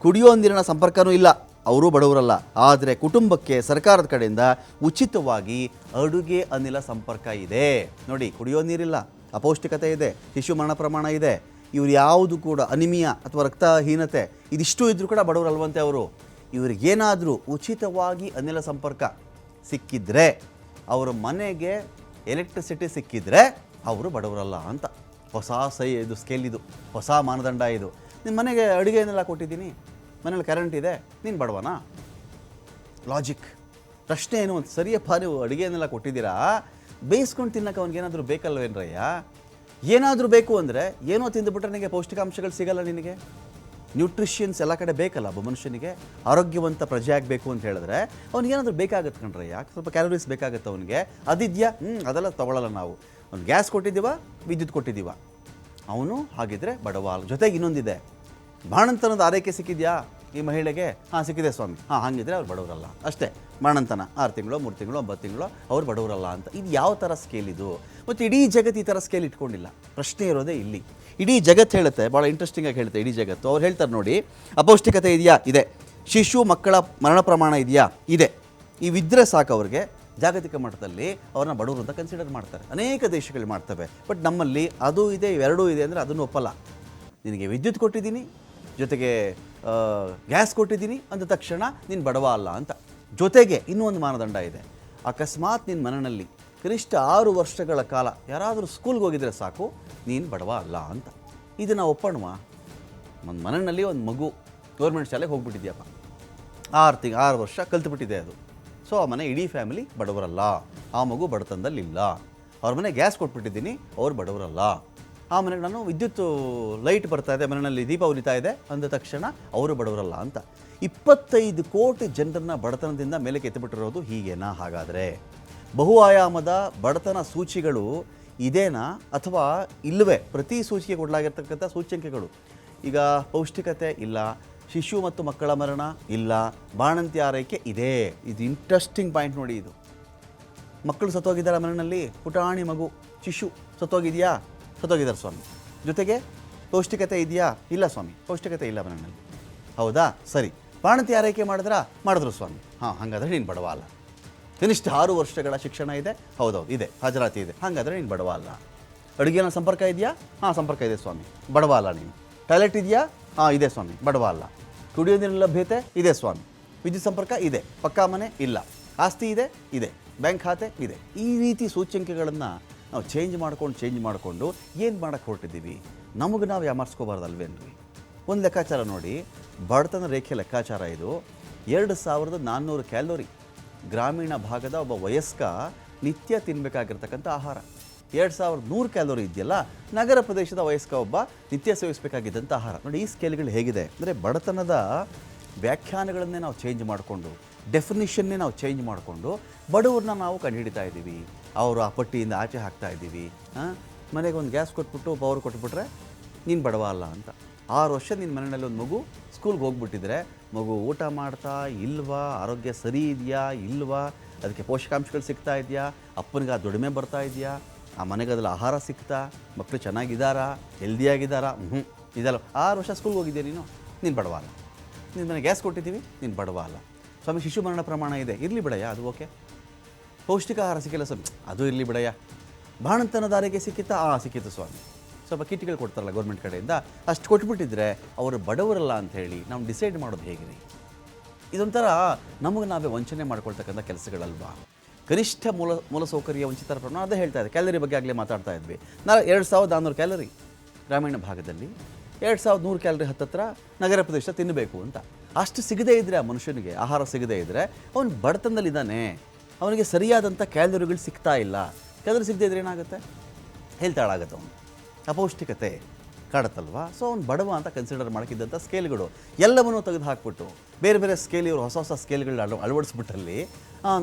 [SPEAKER 1] ಕುಡಿಯೋ ನೀರಿನ ಸಂಪರ್ಕನೂ ಇಲ್ಲ, ಅವರು ಬಡವರಲ್ಲ. ಆದರೆ ಕುಟುಂಬಕ್ಕೆ ಸರ್ಕಾರದ ಕಡೆಯಿಂದ ಉಚಿತವಾಗಿ ಅಡುಗೆ ಅನಿಲ ಸಂಪರ್ಕ ಇದೆ. ನೋಡಿ, ಕುಡಿಯೋ ನೀರಿಲ್ಲ, ಅಪೌಷ್ಟಿಕತೆ ಇದೆ, ಶಿಶು ಮರಣ ಪ್ರಮಾಣ ಇದೆ, ಇವ್ರು ಯಾವುದು ಕೂಡ ಅನಿಮಿಯಾ ಅಥವಾ ರಕ್ತಹೀನತೆ ಇದಿಷ್ಟು ಇದ್ದರೂ ಕೂಡ ಬಡವರಲ್ವಂತೆ ಅವರು. ಇವ್ರಿಗೇನಾದರೂ ಉಚಿತವಾಗಿ ಅನಿಲ ಸಂಪರ್ಕ ಸಿಕ್ಕಿದ್ರೆ, ಅವರ ಮನೆಗೆ ಎಲೆಕ್ಟ್ರಿಸಿಟಿ ಸಿಕ್ಕಿದ್ರೆ ಅವರು ಬಡವರಲ್ಲ ಅಂತ. ಹೊಸ ಇದು ಸ್ಕೇಲ್, ಇದು ಹೊಸ ಮಾನದಂಡ. ಇದು ನಿಮ್ಮ ಮನೆಗೆ ಅಡುಗೆನೆಲ್ಲ ಕೊಟ್ಟಿದ್ದೀನಿ, ಮನೇಲಿ ಕರೆಂಟ್ ಇದೆ, ನೀನು ಬಡವನಾ? ಲಾಜಿಕ್. ಪ್ರಶ್ನೆ ಏನು ಅಂತ, ಸರಿಯಪ್ಪ ನೀವು ಅಡುಗೆನೆಲ್ಲ ಕೊಟ್ಟಿದ್ದೀರಾ, ಬೇಯಿಸ್ಕೊಂಡು ತಿನ್ನಕ್ಕೆ ಅವ್ನಿಗೇನಾದರೂ ಬೇಕಲ್ವೇನ್ರಯ್ಯ? ಏನಾದರೂ ಬೇಕು ಅಂದರೆ ಏನೋ ತಿಂದುಬಿಟ್ರೆ ನಿನಗೆ ಪೌಷ್ಟಿಕಾಂಶಗಳು ಸಿಗಲ್ಲ. ನಿನಗೆ ನ್ಯೂಟ್ರಿಷನ್ಸ್ ಎಲ್ಲ ಕಡೆ ಬೇಕಲ್ಲ. ಒಬ್ಬ ಮನುಷ್ಯನಿಗೆ ಆರೋಗ್ಯವಂತ ಪ್ರಜೆ ಆಗಬೇಕು ಅಂತ ಹೇಳಿದ್ರೆ ಅವ್ನಿಗೇನಾದರೂ ಬೇಕಾಗತ್ತೆ ಕಣ್ರಯ್ಯ, ಸ್ವಲ್ಪ ಕ್ಯಾಲೋರೀಸ್ ಬೇಕಾಗುತ್ತೆ ಅವನಿಗೆ. ಅದಿದೆಯಾ? ಅದೆಲ್ಲ ತೊಗೊಳ್ಳಲ್ಲ ನಾವು. ಅವ್ನು ಗ್ಯಾಸ್ ಕೊಟ್ಟಿದ್ದೀವ, ವಿದ್ಯುತ್ ಕೊಟ್ಟಿದ್ದೀವ, ಅವನು ಹಾಗಿದ್ರೆ ಬಡವ. ಜೊತೆಗೆ ಇನ್ನೊಂದಿದೆ, ಬಾಣಂತನದ ಆರೈಕೆ ಸಿಕ್ಕಿದೆಯಾ ಈ ಮಹಿಳೆಗೆ? ಹಾಂ ಸಿಕ್ಕಿದೆ ಸ್ವಾಮಿ. ಹಾಂ ಹಾಗಿದ್ರೆ ಅವ್ರು ಬಡವರಲ್ಲ ಅಷ್ಟೇ. ಬಾಣಂತನ 6 ತಿಂಗಳು, 3 ತಿಂಗಳು, 9 ತಿಂಗಳು, ಅವ್ರು ಬಡವರಲ್ಲ ಅಂತ. ಇದು ಯಾವ ಥರ ಸ್ಕೇಲ್ ಇದು? ಮತ್ತು ಇಡೀ ಜಗತ್ತು ಈ ಥರ ಸ್ಕೇಲ್ ಇಟ್ಕೊಂಡಿಲ್ಲ. ಪ್ರಶ್ನೆ ಇರೋದೇ ಇಲ್ಲಿ. ಇಡೀ ಜಗತ್ತು ಹೇಳುತ್ತೆ, ಭಾಳ ಇಂಟ್ರೆಸ್ಟಿಂಗಾಗಿ ಹೇಳುತ್ತೆ ಇಡೀ ಜಗತ್ತು. ಅವ್ರು ಹೇಳ್ತಾರೆ ನೋಡಿ, ಅಪೌಷ್ಟಿಕತೆ ಇದೆಯಾ? ಇದೆ. ಶಿಶು ಮಕ್ಕಳ ಮರಣ ಪ್ರಮಾಣ ಇದೆಯಾ? ಇದೆ. ಇವಿದ್ದರೆ ಸಾಕು ಅವ್ರಿಗೆ ಜಾಗತಿಕ ಮಟ್ಟದಲ್ಲಿ ಅವ್ರನ್ನ ಬಡವರು ಅಂತ ಕನ್ಸಿಡರ್ ಮಾಡ್ತಾರೆ. ಅನೇಕ ದೇಶಗಳು ಮಾಡ್ತವೆ. ಬಟ್ ನಮ್ಮಲ್ಲಿ ಅದು ಇದೆ, ಇವೆರಡೂ ಇದೆ ಅಂದರೆ ಅದನ್ನು ಒಪ್ಪಲ್ಲ. ನಿನಗೆ ವಿದ್ಯುತ್ ಕೊಟ್ಟಿದ್ದೀನಿ, ಜೊತೆಗೆ ಗ್ಯಾಸ್ ಕೊಟ್ಟಿದ್ದೀನಿ ಅಂದ ತಕ್ಷಣ ನೀನು ಬಡವ ಅಲ್ಲ ಅಂತ. ಜೊತೆಗೆ ಇನ್ನೂ ಒಂದು ಮಾನದಂಡ ಇದೆ. ಅಕಸ್ಮಾತ್ ನಿನ್ನ ಮನೆಯಲ್ಲಿ ಕನಿಷ್ಠ 6 ವರ್ಷಗಳ ಕಾಲ ಯಾರಾದರೂ ಸ್ಕೂಲ್ಗೆ ಹೋಗಿದ್ರೆ ಸಾಕು, ನೀನು ಬಡವ ಅಲ್ಲ ಅಂತ. ಇದನ್ನು ಒಪ್ಪಣವಾ? ಒಂದು ಮನೆಯಲ್ಲಿ ಒಂದು ಮಗು ಗೌರ್ಮೆಂಟ್ ಶಾಲೆಗೆ ಹೋಗ್ಬಿಟ್ಟಿದ್ಯಪ್ಪ, 6 ವರ್ಷ ಕಲ್ತುಬಿಟ್ಟಿದೆ ಅದು. ಸೊ ಆ ಮನೆ ಇಡೀ ಫ್ಯಾಮಿಲಿ ಬಡವರಲ್ಲ. ಆ ಮಗು ಬಡತನದಲ್ಲಿಲ್ಲ. ಅವ್ರ ಮನೆ ಗ್ಯಾಸ್ ಕೊಟ್ಬಿಟ್ಟಿದ್ದೀನಿ, ಅವ್ರು ಬಡವರಲ್ಲ. ಆ ಮನೆಗೆ ನಾನು ವಿದ್ಯುತ್ ಲೈಟ್ ಬರ್ತಾ ಇದೆ, ಮನೆಯಲ್ಲಿ ದೀಪ ಉರಿತಾ ಇದೆ ಅಂದ ತಕ್ಷಣ ಅವರು ಬಡವರಲ್ಲ ಅಂತ. 25 ಕೋಟಿ ಜನರನ್ನ ಬಡತನದಿಂದ ಮೇಲೆ ಎತ್ತಿಬಿಟ್ಟಿರೋದು ಹೀಗೇನಾ? ಹಾಗಾದರೆ ಬಹು ಆಯಾಮದ ಬಡತನ ಸೂಚಿಗಳು ಇದೇನಾ ಅಥವಾ ಇಲ್ಲವೇ? ಪ್ರತಿ ಸೂಚಿಗೆ ಕೊಡಲಾಗಿರ್ತಕ್ಕಂಥ ಸೂಚ್ಯಂಕೆಗಳು. ಈಗ ಪೌಷ್ಟಿಕತೆ ಇಲ್ಲ, ಶಿಶು ಮತ್ತು ಮಕ್ಕಳ ಮರಣ ಇಲ್ಲ, ಬಾಣಂತಿ ಆರೈಕೆ ಇದೆ. ಇದು ಇಂಟ್ರೆಸ್ಟಿಂಗ್ ಪಾಯಿಂಟ್ ನೋಡಿ. ಇದು ಮಕ್ಕಳು ಸತ್ತೋಗಿದ್ದಾರೆ ಮನೆಯಲ್ಲಿ, ಪುಟಾಣಿ ಮಗು ಶಿಶು ಸತ್ತೋಗಿದೆಯಾ? ಸತ್ತೋಗಿದ್ದಾರೆ ಸ್ವಾಮಿ. ಜೊತೆಗೆ ಪೌಷ್ಟಿಕತೆ ಇದೆಯಾ? ಇಲ್ಲ ಸ್ವಾಮಿ, ಪೌಷ್ಟಿಕತೆ ಇಲ್ಲ ಮನೆಯಲ್ಲಿ. ಹೌದಾ? ಸರಿ. ಬಾಣಂತಿ ಆರೈಕೆ ಮಾಡಿದ್ರು ಸ್ವಾಮಿ. ಹಾಂ, ಹಾಗಾದರೆ ನೀನು ಬಡವ ಅಲ್ಲ. ಕನಿಷ್ಠ 6 ವರ್ಷಗಳ ಶಿಕ್ಷಣ ಇದೆ? ಹೌದೌದು ಇದೆ. ಹಾಜರಾತಿ ಇದೆ. ಹಾಗಾದರೆ ನೀನು ಬಡವ ಅಲ್ಲ. ಅಡುಗೆನ ಸಂಪರ್ಕ ಇದೆಯಾ? ಹಾಂ, ಸಂಪರ್ಕ ಇದೆ ಸ್ವಾಮಿ, ಬಡವ ಅಲ್ಲ ನೀನು. ಟಾಯ್ಲೆಟ್ ಇದೆಯಾ? ಹಾಂ ಇದೆ ಸ್ವಾಮಿ, ಬಡವ ಅಲ್ಲ. ಕುಡಿಯೋ ನೀರಿನ ಲಭ್ಯತೆ ಇದೆ ಸ್ವಾಮಿ. ವಿದ್ಯುತ್ ಸಂಪರ್ಕ ಇದೆ. ಪಕ್ಕಾ ಮನೆ ಇಲ್ಲ. ಆಸ್ತಿ ಇದೆ, ಬ್ಯಾಂಕ್ ಖಾತೆ ಇದೆ. ಈ ರೀತಿ ಸೂಚ್ಯಂಕೆಗಳನ್ನು ನಾವು ಚೇಂಜ್ ಮಾಡಿಕೊಂಡು ಏನು ಮಾಡೋಕ್ಕೆ ಹೊರಟಿದ್ದೀವಿ? ನಮಗೆ ನಾವು ಯಾಮಾರಿಸ್ಕೋಬಾರ್ದಲ್ವೇನ್ರಿ? ಒಂದು ಲೆಕ್ಕಾಚಾರ ನೋಡಿ, ಬಡತನ ರೇಖೆ ಲೆಕ್ಕಾಚಾರ ಇದು. 2400 ಕ್ಯಾಲೋರಿ ಗ್ರಾಮೀಣ ಭಾಗದ ಒಬ್ಬ ವಯಸ್ಕ ನಿತ್ಯ ತಿನ್ನಬೇಕಾಗಿರ್ತಕ್ಕಂಥ ಆಹಾರ. 2100 ಕ್ಯಾಲೋರಿ ಇದೆಯಲ್ಲ ನಗರ ಪ್ರದೇಶದ ವಯಸ್ಕ ಒಬ್ಬ ನಿತ್ಯ ಸೇವಿಸಬೇಕಾಗಿದ್ದಂಥ ಆಹಾರ. ನೋಡಿ ಈ ಸ್ಕೇಲ್ಗಳು ಹೇಗಿದೆ ಅಂದರೆ, ಬಡತನದ ವ್ಯಾಖ್ಯಾನಗಳನ್ನೇ ನಾವು ಚೇಂಜ್ ಮಾಡಿಕೊಂಡು, ಡೆಫಿನಿಷನ್ನೇ ನಾವು ಚೇಂಜ್ ಮಾಡಿಕೊಂಡು ಬಡವ್ರನ್ನ ನಾವು ಕಂಡುಹಿಡಿತಾ ಇದ್ದೀವಿ. ಅವರು ಆ ಪಟ್ಟಿಯಿಂದ ಆಚೆ ಹಾಕ್ತಾ ಇದ್ದೀವಿ. ಮನೆಗೆ ಒಂದು ಗ್ಯಾಸ್ ಕೊಟ್ಬಿಟ್ಟು ಪವರ್ ಕೊಟ್ಬಿಟ್ರೆ ನೀನು ಬಡವ ಅಲ್ಲ ಅಂತ. 6 ವರ್ಷ ನಿನ್ನ ಮನೆಯಲ್ಲಿ ಒಂದು ಮಗು ಸ್ಕೂಲ್ಗೆ ಹೋಗ್ಬಿಟ್ಟಿದ್ರೆ, ಮಗು ಊಟ ಮಾಡ್ತಾ ಇಲ್ವಾ, ಆರೋಗ್ಯ ಸರಿ ಇದೆಯಾ ಇಲ್ವಾ, ಅದಕ್ಕೆ ಪೋಷಕಾಂಶಗಳು ಸಿಗ್ತಾ ಇದೆಯಾ, ಅಪ್ಪನಿಗೆ ಆ ದುಡಿಮೆ ಬರ್ತಾ ಇದೆಯಾ, ಆ ಮನೆಗೆ ಅದ್ರಲ್ಲಿ ಆಹಾರ ಸಿಗ್ತಾ, ಮಕ್ಕಳು ಚೆನ್ನಾಗಿದ್ದಾರಾ, ಹೆಲ್ದಿಯಾಗಿದ್ದಾರಾ? ಇದಲ್ಲ. 6 ವರ್ಷ ಸ್ಕೂಲ್ಗೆ ಹೋಗಿದ್ಯಾ ನೀನು ಬಡವ ಅಲ್ಲ. ನಿನ್ನ ಮನೆ ಗ್ಯಾಸ್ ಕೊಟ್ಟಿದ್ದೀವಿ, ನೀನು ಬಡವ ಅಲ್ಲ. ಸ್ವಾಮಿ ಶಿಶು ಮರಣ ಪ್ರಮಾಣ ಇದೆ, ಇರಲಿ ಬಿಡಯ್ಯ, ಅದು ಓಕೆ. ಪೌಷ್ಟಿಕ ಆಹಾರ ಸಿಕ್ಕಿಲ್ಲ ಸ್ವಾಮಿ, ಅದು ಇರಲಿ ಬಿಡಯ್ಯ. ಬಾಣಂತನದ ಆರೈಕೆ ಸಿಕ್ಕಿತ್ತಾ? ಸಿಕ್ಕಿತ್ತು ಸ್ವಾಮಿ. ಸ್ವಲ್ಪ ಕಿಟ್ಗಳು ಕೊಡ್ತಾರಲ್ಲ ಗೌರ್ಮೆಂಟ್ ಕಡೆಯಿಂದ, ಅಷ್ಟು ಕೊಟ್ಬಿಟ್ಟಿದ್ರೆ ಅವರು ಬಡವರಲ್ಲ ಅಂಥೇಳಿ ನಾವು ಡಿಸೈಡ್ ಮಾಡೋದು ಹೇಗೆ? ಇದೊಂಥರ ನಮಗೆ ನಾವೇ ವಂಚನೆ ಮಾಡ್ಕೊಳ್ತಕ್ಕಂಥ ಕೆಲಸಗಳಲ್ವಾ? ಕನಿಷ್ಠ ಮೂಲಸೌಕರ್ಯ ವಂಚಿತರ ಪ್ರಮಾಣ ಅದೇ ಹೇಳ್ತಾ ಇದೆ. ಕ್ಯಾಲರಿ ಬಗ್ಗೆ ಆಗಲೇ ಮಾತಾಡ್ತಾ ಇದ್ವಿ. 2400 ಕ್ಯಾಲರಿ ಗ್ರಾಮೀಣ ಭಾಗದಲ್ಲಿ, 2100 ಕ್ಯಾಲರಿ ಹತ್ತತ್ರ ನಗರ ಪ್ರದೇಶ ತಿನ್ನಬೇಕು ಅಂತ. ಅಷ್ಟು ಸಿಗದೇ ಇದ್ದರೆ, ಆ ಮನುಷ್ಯನಿಗೆ ಆಹಾರ ಸಿಗದೇ ಇದ್ದರೆ ಅವನು ಬಡತನದಲ್ಲಿದ್ದಾನೆ. ಅವನಿಗೆ ಸರಿಯಾದಂಥ ಕ್ಯಾಲರಿಗಳು ಸಿಗ್ತಾ ಇಲ್ಲ. ಕ್ಯಾಲರಿ ಸಿಗದೇ ಇದ್ರೆ ಏನಾಗುತ್ತೆ? ಹೆಲ್ತ್ ಹಾಳಾಗುತ್ತೆ ಅವನು. ಅಪೌಷ್ಟಿಕತೆ ಕಾಡುತ್ತಲ್ವಾ. ಸೊ ಅವ್ನು ಬಡವ ಅಂತ ಕನ್ಸಿಡರ್ ಮಾಡೋಕ್ಕಿದ್ದಂಥ ಸ್ಕೇಲ್ಗಳು ಎಲ್ಲವನ್ನೂ ತೆಗೆದು ಹಾಕ್ಬಿಟ್ಟು ಬೇರೆ ಬೇರೆ ಸ್ಕೇಲ್ ಇವರು ಹೊಸ ಹೊಸ ಸ್ಕೇಲ್ಗಳನ್ನ ಅಳವಡಿಸ್ಬಿಟ್ಟಲ್ಲಿ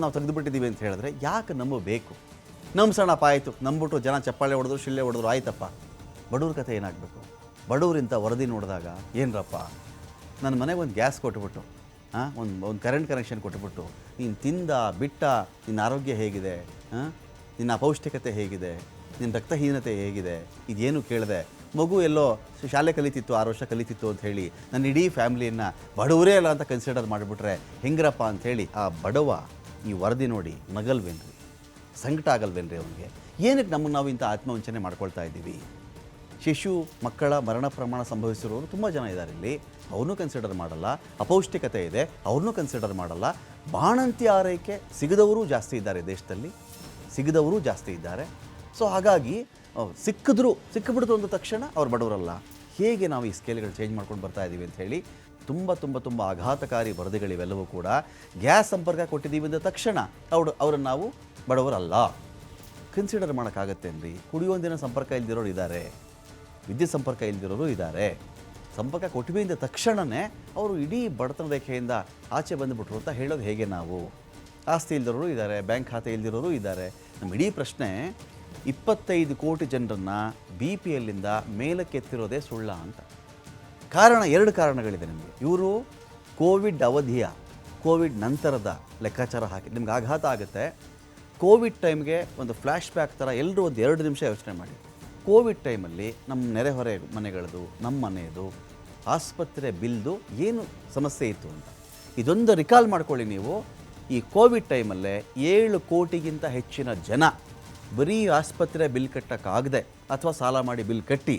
[SPEAKER 1] ನಾವು ತೆಗೆದುಬಿಟ್ಟಿದ್ದೀವಿ ಅಂತ ಹೇಳಿದ್ರೆ ಯಾಕೆ ನಂಬಬೇಕು? ನಂಬಿಸೋಣಪ್ಪ ಆಯಿತು, ನಂಬಿಬಿಟ್ಟು ಜನ ಚಪ್ಪಾಳೆ ಹೊಡೆದ್ರು ಶಿಳ್ಳೆ ಹೊಡೆದ್ರು, ಆಯ್ತಪ್ಪ. ಬಡವ್ರ ಕಥೆ ಏನಾಗಬೇಕು? ಬಡವರಿಂತ ವರದಿ ನೋಡಿದಾಗ ಏನರಪ್ಪ, ನನ್ನ ಮನೆಗೆ ಒಂದು ಗ್ಯಾಸ್ ಕೊಟ್ಬಿಟ್ಟು ಒಂದು ಕರೆಂಟ್ ಕನೆಕ್ಷನ್ ಕೊಟ್ಬಿಟ್ಟು ನೀನು ತಿಂದ ಬಿಟ್ಟ ನಿನ್ನ ಆರೋಗ್ಯ ಹೇಗಿದೆ, ನಿನ್ನ ಅಪೌಷ್ಟಿಕತೆ ಹೇಗಿದೆ, ನಿನ್ನ ರಕ್ತಹೀನತೆ ಹೇಗಿದೆ, ಇದೇನು ಕೇಳಿದೆ. ಮಗು ಎಲ್ಲೋ ಶಾಲೆ ಕಲಿತಿತ್ತು, 6 ವರ್ಷ ಕಲಿತಿತ್ತು ಅಂತ ಹೇಳಿ ನನ್ನ ಇಡೀ ಫ್ಯಾಮ್ಲಿಯನ್ನು ಬಡವರೇ ಅಲ್ಲ ಅಂತ ಕನ್ಸಿಡರ್ ಮಾಡಿಬಿಟ್ರೆ ಹೆಂಗ್ರಪ್ಪ ಅಂಥೇಳಿ ಆ ಬಡವ ಈ ವರದಿ ನೋಡಿ ನಗಲ್ವೇನ್ರಿ, ಸಂಕಟ ಆಗಲ್ವೇನ್ರಿ ಅವನಿಗೆ? ಏನಕ್ಕೆ ನಮಗೆ ನಾವು ಇಂಥ ಆತ್ಮವಂಚನೆ ಮಾಡ್ಕೊಳ್ತಾ ಇದ್ದೀವಿ? ಶಿಶು ಮಕ್ಕಳ ಮರಣ ಪ್ರಮಾಣ ಸಂಭವಿಸಿರೋರು ತುಂಬ ಜನ ಇದ್ದಾರೆ ಇಲ್ಲಿ, ಅವ್ರನ್ನೂ ಕನ್ಸಿಡರ್ ಮಾಡಲ್ಲ. ಅಪೌಷ್ಟಿಕತೆ ಇದೆ, ಅವ್ರನ್ನೂ ಕನ್ಸಿಡರ್ ಮಾಡಲ್ಲ. ಬಾಣಂತಿ ಆರೈಕೆ ಸಿಗದವರು ಜಾಸ್ತಿ ಇದ್ದಾರೆ ದೇಶದಲ್ಲಿ, ಸಿಗದವರು ಜಾಸ್ತಿ ಇದ್ದಾರೆ. ಸೊ ಹಾಗಾಗಿ ಸಿಕ್ಕಿಬಿಡ್ತು ಅಂದ ತಕ್ಷಣ ಅವ್ರು ಬಡವರಲ್ಲ. ಹೇಗೆ ನಾವು ಈ ಸ್ಕೇಲ್ಗಳು ಚೇಂಜ್ ಮಾಡ್ಕೊಂಡು ಬರ್ತಾ ಇದ್ದೀವಿ ಅಂತ ಹೇಳಿ ತುಂಬ ಆಘಾತಕಾರಿ ವರದಿಗಳಿವೆಲ್ಲವೂ ಕೂಡ. ಗ್ಯಾಸ್ ಸಂಪರ್ಕ ಕೊಟ್ಟಿದ್ದೀವಿ ಅಂದ ತಕ್ಷಣ ಅವ್ರನ್ನ ನಾವು ಬಡವರಲ್ಲ ಕನ್ಸಿಡರ್ ಮಾಡೋಕ್ಕಾಗತ್ತೇನ್ರಿ? ಕುಡಿಯೋಂದಿನ ಸಂಪರ್ಕ ಇಲ್ದಿರೋರು ಇದ್ದಾರೆ, ವಿದ್ಯುತ್ ಸಂಪರ್ಕ ಇಲ್ದಿರೋರು ಇದ್ದಾರೆ. ಸಂಪರ್ಕ ಕೊಟ್ಟಿವಿ ಅಂದ ತಕ್ಷಣವೇ ಅವರು ಇಡೀ ಬಡತನ ರೇಖೆಯಿಂದ ಆಚೆ ಬಂದುಬಿಟ್ರು ಅಂತ ಹೇಳೋದು ಹೇಗೆ ನಾವು? ಆಸ್ತಿ ಇಲ್ದಿರೋರು ಇದ್ದಾರೆ, ಬ್ಯಾಂಕ್ ಖಾತೆ ಇಲ್ದಿರೋರು ಇದ್ದಾರೆ. ನಮ್ಮ ಇಡೀ ಪ್ರಶ್ನೆ 25 ಕೋಟಿ ಜನರನ್ನು BPLನಿಂದ ಮೇಲಕ್ಕೆತ್ತಿರೋದೇ ಸುಳ್ಳ ಅಂತ. ಕಾರಣ 2 ಕಾರಣಗಳಿದೆ ನಿಮಗೆ. ಇವರು ಕೋವಿಡ್ ಅವಧಿಯ, ಕೋವಿಡ್ ನಂತರದ ಲೆಕ್ಕಾಚಾರ ಹಾಕಿ ನಿಮ್ಗೆ ಆಘಾತ ಆಗುತ್ತೆ. ಕೋವಿಡ್ ಟೈಮ್ಗೆ ಒಂದು ಫ್ಲ್ಯಾಶ್ ಬ್ಯಾಕ್ ಥರ ಎಲ್ಲರೂ ಒಂದು 2 ನಿಮಿಷ ಯೋಚನೆ ಮಾಡಿ. ಕೋವಿಡ್ ಟೈಮಲ್ಲಿ ನಮ್ಮ ನೆರೆಹೊರೆ ಮನೆಗಳದು, ನಮ್ಮ ಮನೆಯದು, ಆಸ್ಪತ್ರೆ ಬಿಲ್ದು ಏನು ಸಮಸ್ಯೆ ಇತ್ತು ಅಂತ ಇದೊಂದು ರಿಕಾಲ್ ಮಾಡ್ಕೊಳ್ಳಿ ನೀವು. ಈ ಕೋವಿಡ್ ಟೈಮಲ್ಲೇ 7 ಕೋಟಿಗಿಂತ ಹೆಚ್ಚಿನ ಜನ ಬರೀ ಆಸ್ಪತ್ರೆ ಬಿಲ್ ಕಟ್ಟೋಕ್ಕಾಗದೆ ಅಥವಾ ಸಾಲ ಮಾಡಿ ಬಿಲ್ ಕಟ್ಟಿ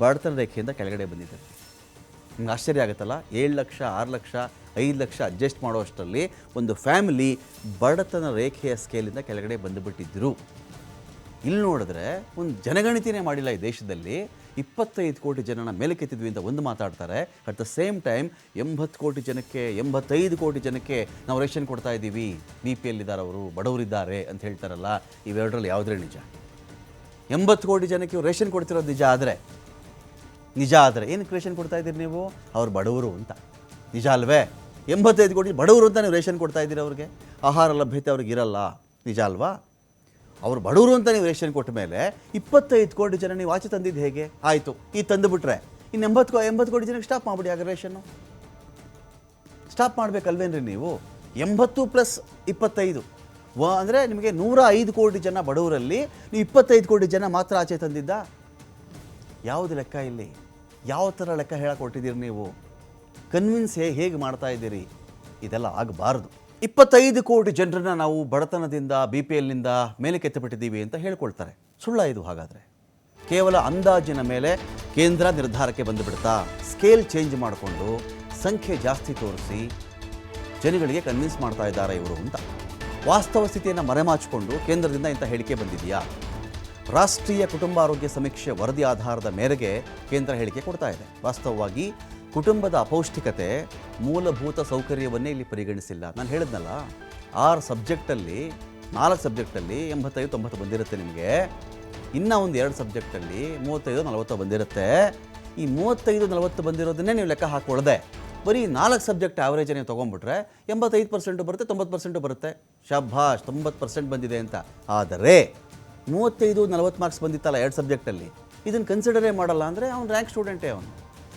[SPEAKER 1] ಬಡತನ ರೇಖೆಯಿಂದ ಕೆಳಗಡೆ ಬಂದಿದ್ದಾರೆ. ನಿಮ್ಗೆ ಆಶ್ಚರ್ಯ ಆಗುತ್ತಲ್ಲ, 7 ಲಕ್ಷ 6 ಲಕ್ಷ 5 ಲಕ್ಷ ಅಡ್ಜಸ್ಟ್ ಮಾಡೋಷ್ಟರಲ್ಲಿ ಒಂದು ಫ್ಯಾಮಿಲಿ ಬಡತನ ರೇಖೆಯ ಸ್ಕೇಲಿಂದ ಕೆಳಗಡೆ ಬಂದುಬಿಟ್ಟಿದ್ದರು. ಇಲ್ಲಿ ನೋಡಿದ್ರೆ ಒಂದು ಜನಗಣತಿನೇ ಮಾಡಿಲ್ಲ ಈ ದೇಶದಲ್ಲಿ. 25 ಕೋಟಿ ಜನನ ಮೇಲಕ್ಕೆತ್ತಿದ್ವಿ ಅಂತ ಒಂದು ಮಾತಾಡ್ತಾರೆ. ಅಟ್ ದ ಸೇಮ್ ಟೈಮ್ 80 ಕೋಟಿ ಜನಕ್ಕೆ 85 ಕೋಟಿ ಜನಕ್ಕೆ ನಾವು ರೇಷನ್ ಕೊಡ್ತಾ ಇದ್ದೀವಿ, BPL ಇದ್ದಾರೆ, ಅವರು ಬಡವರಿದ್ದಾರೆ ಅಂತ ಹೇಳ್ತಾರಲ್ಲ. ಇವೆರಡರಲ್ಲಿ ಯಾವುದೇ ನಿಜ? 80 ಕೋಟಿ ಜನಕ್ಕೆ ರೇಷನ್ ಕೊಡ್ತಿರೋದು ನಿಜ ಆದರೆ ಏನಕ್ಕೆ ರೇಷನ್ ಕೊಡ್ತಾ ಇದ್ದೀರಿ ನೀವು? ಅವ್ರು ಬಡವರು ಅಂತ ನಿಜ ಅಲ್ವೇ? 85 ಕೋಟಿ ಬಡವರು ಅಂತ ನೀವು ರೇಷನ್ ಕೊಡ್ತಾ ಇದ್ದೀರಿ, ಅವ್ರಿಗೆ ಆಹಾರ ಲಭ್ಯತೆ ಅವ್ರಿಗೆ ಇರಲ್ಲ, ನಿಜ ಅಲ್ವಾ? ಅವರು ಬಡವರು ಅಂತ ನೀವು ರೇಷನ್ ಕೊಟ್ಟ ಮೇಲೆ 25 ಕೋಟಿ ಜನ ನೀವು ಆಚೆ ತಂದಿದ್ದು ಹೇಗೆ? ಆಯಿತು, ಈ ತಂದುಬಿಟ್ರೆ ಇನ್ನು 80 ಕೋಟಿ ಜನಕ್ಕೆ ಸ್ಟಾಪ್ ಮಾಡಿಬಿಡಿ. ಆಗ ರೇಷನ್ನು ಸ್ಟಾಪ್ ಮಾಡಬೇಕಲ್ವೇನ್ರಿ ನೀವು? 80 + 25 ಅಂದರೆ ನಿಮಗೆ 105 ಕೋಟಿ ಜನ ಬಡವರಲ್ಲಿ ನೀವು 25 ಕೋಟಿ ಜನ ಮಾತ್ರ ಆಚೆ ತಂದಿದ್ದ? ಯಾವುದು ಲೆಕ್ಕ ಇಲ್ಲಿ? ಯಾವ ಥರ ಲೆಕ್ಕ ಹೇಳಕ್ಕೆ ಹೊರಟಿದ್ದೀರಿ ನೀವು? ಕನ್ವಿನ್ಸ್ ಹೇಗೆ ಮಾಡ್ತಾ ಇದ್ದೀರಿ? ಇದೆಲ್ಲ ಆಗಬಾರ್ದು. 25 ಕೋಟಿ ಜನರನ್ನ ನಾವು ಬಡತನದಿಂದ BPLನಿಂದ ಮೇಲೆ ಕೆತ್ತಬಿಟ್ಟಿದ್ದೀವಿ ಅಂತ ಹೇಳ್ಕೊಳ್ತಾರೆ. ಸುಳ್ಳ ಇದು? ಹಾಗಾದರೆ ಕೇವಲ ಅಂದಾಜಿನ ಮೇಲೆ ಕೇಂದ್ರ ನಿರ್ಧಾರಕ್ಕೆ ಬಂದುಬಿಡ್ತಾ? ಸ್ಕೇಲ್ ಚೇಂಜ್ ಮಾಡಿಕೊಂಡು ಸಂಖ್ಯೆ ಜಾಸ್ತಿ ತೋರಿಸಿ ಜನಗಳಿಗೆ ಕನ್ವಿನ್ಸ್ ಮಾಡ್ತಾ ಇದ್ದಾರೆ ಇವರು ಅಂತ. ವಾಸ್ತವ ಸ್ಥಿತಿಯನ್ನು ಮರೆಮಾಚಿಕೊಂಡು ಕೇಂದ್ರದಿಂದ ಇಂಥ ಹೇಳಿಕೆ ಬಂದಿದೆಯಾ? ರಾಷ್ಟ್ರೀಯ ಕುಟುಂಬ ಆರೋಗ್ಯ ಸಮೀಕ್ಷೆ ವರದಿ ಆಧಾರದ ಮೇರೆಗೆ ಕೇಂದ್ರ ಹೇಳಿಕೆ ಕೊಡ್ತಾ ಇದೆ. ವಾಸ್ತವವಾಗಿ ಕುಟುಂಬದ ಅಪೌಷ್ಟಿಕತೆ ಮೂಲಭೂತ ಸೌಕರ್ಯವನ್ನೇ ಇಲ್ಲಿ ಪರಿಗಣಿಸಿಲ್ಲ. ನಾನು ಹೇಳಿದ್ನಲ್ಲ, 4 ಸಬ್ಜೆಕ್ಟಲ್ಲಿ 85-90 ಬಂದಿರುತ್ತೆ ನಿಮಗೆ. ಇನ್ನೂ ಒಂದು 2 ಸಬ್ಜೆಕ್ಟಲ್ಲಿ 35-40 ಬಂದಿರುತ್ತೆ. ಈ 35-40 ಬಂದಿರೋದನ್ನೇ ನೀವು ಲೆಕ್ಕ ಹಾಕ್ಕೊಳ್ಳದೆ ಬರೀ 4 ಸಬ್ಜೆಕ್ಟ್ ಆ್ಯಾವ್ರೇಜ್ ನೀವು ತೊಗೊಂಡ್ಬಿಟ್ರೆ 85% ಬರುತ್ತೆ, 90% ಬರುತ್ತೆ. ಶಾಬಾಷ್, 90% ಬಂದಿದೆ ಅಂತ. ಆದರೆ 35-40 ಮಾರ್ಕ್ಸ್ ಬಂದಿತ್ತಲ್ಲ 2 ಸಬ್ಜೆಕ್ಟಲ್ಲಿ, ಇದನ್ನು ಕನ್ಸಿಡರೇ ಮಾಡಲ್ಲ ಅಂದರೆ ಅವ್ನು ರ್ಯಾಂಕ್ ಸ್ಟೂಡೆಂಟೇ ಅವನು.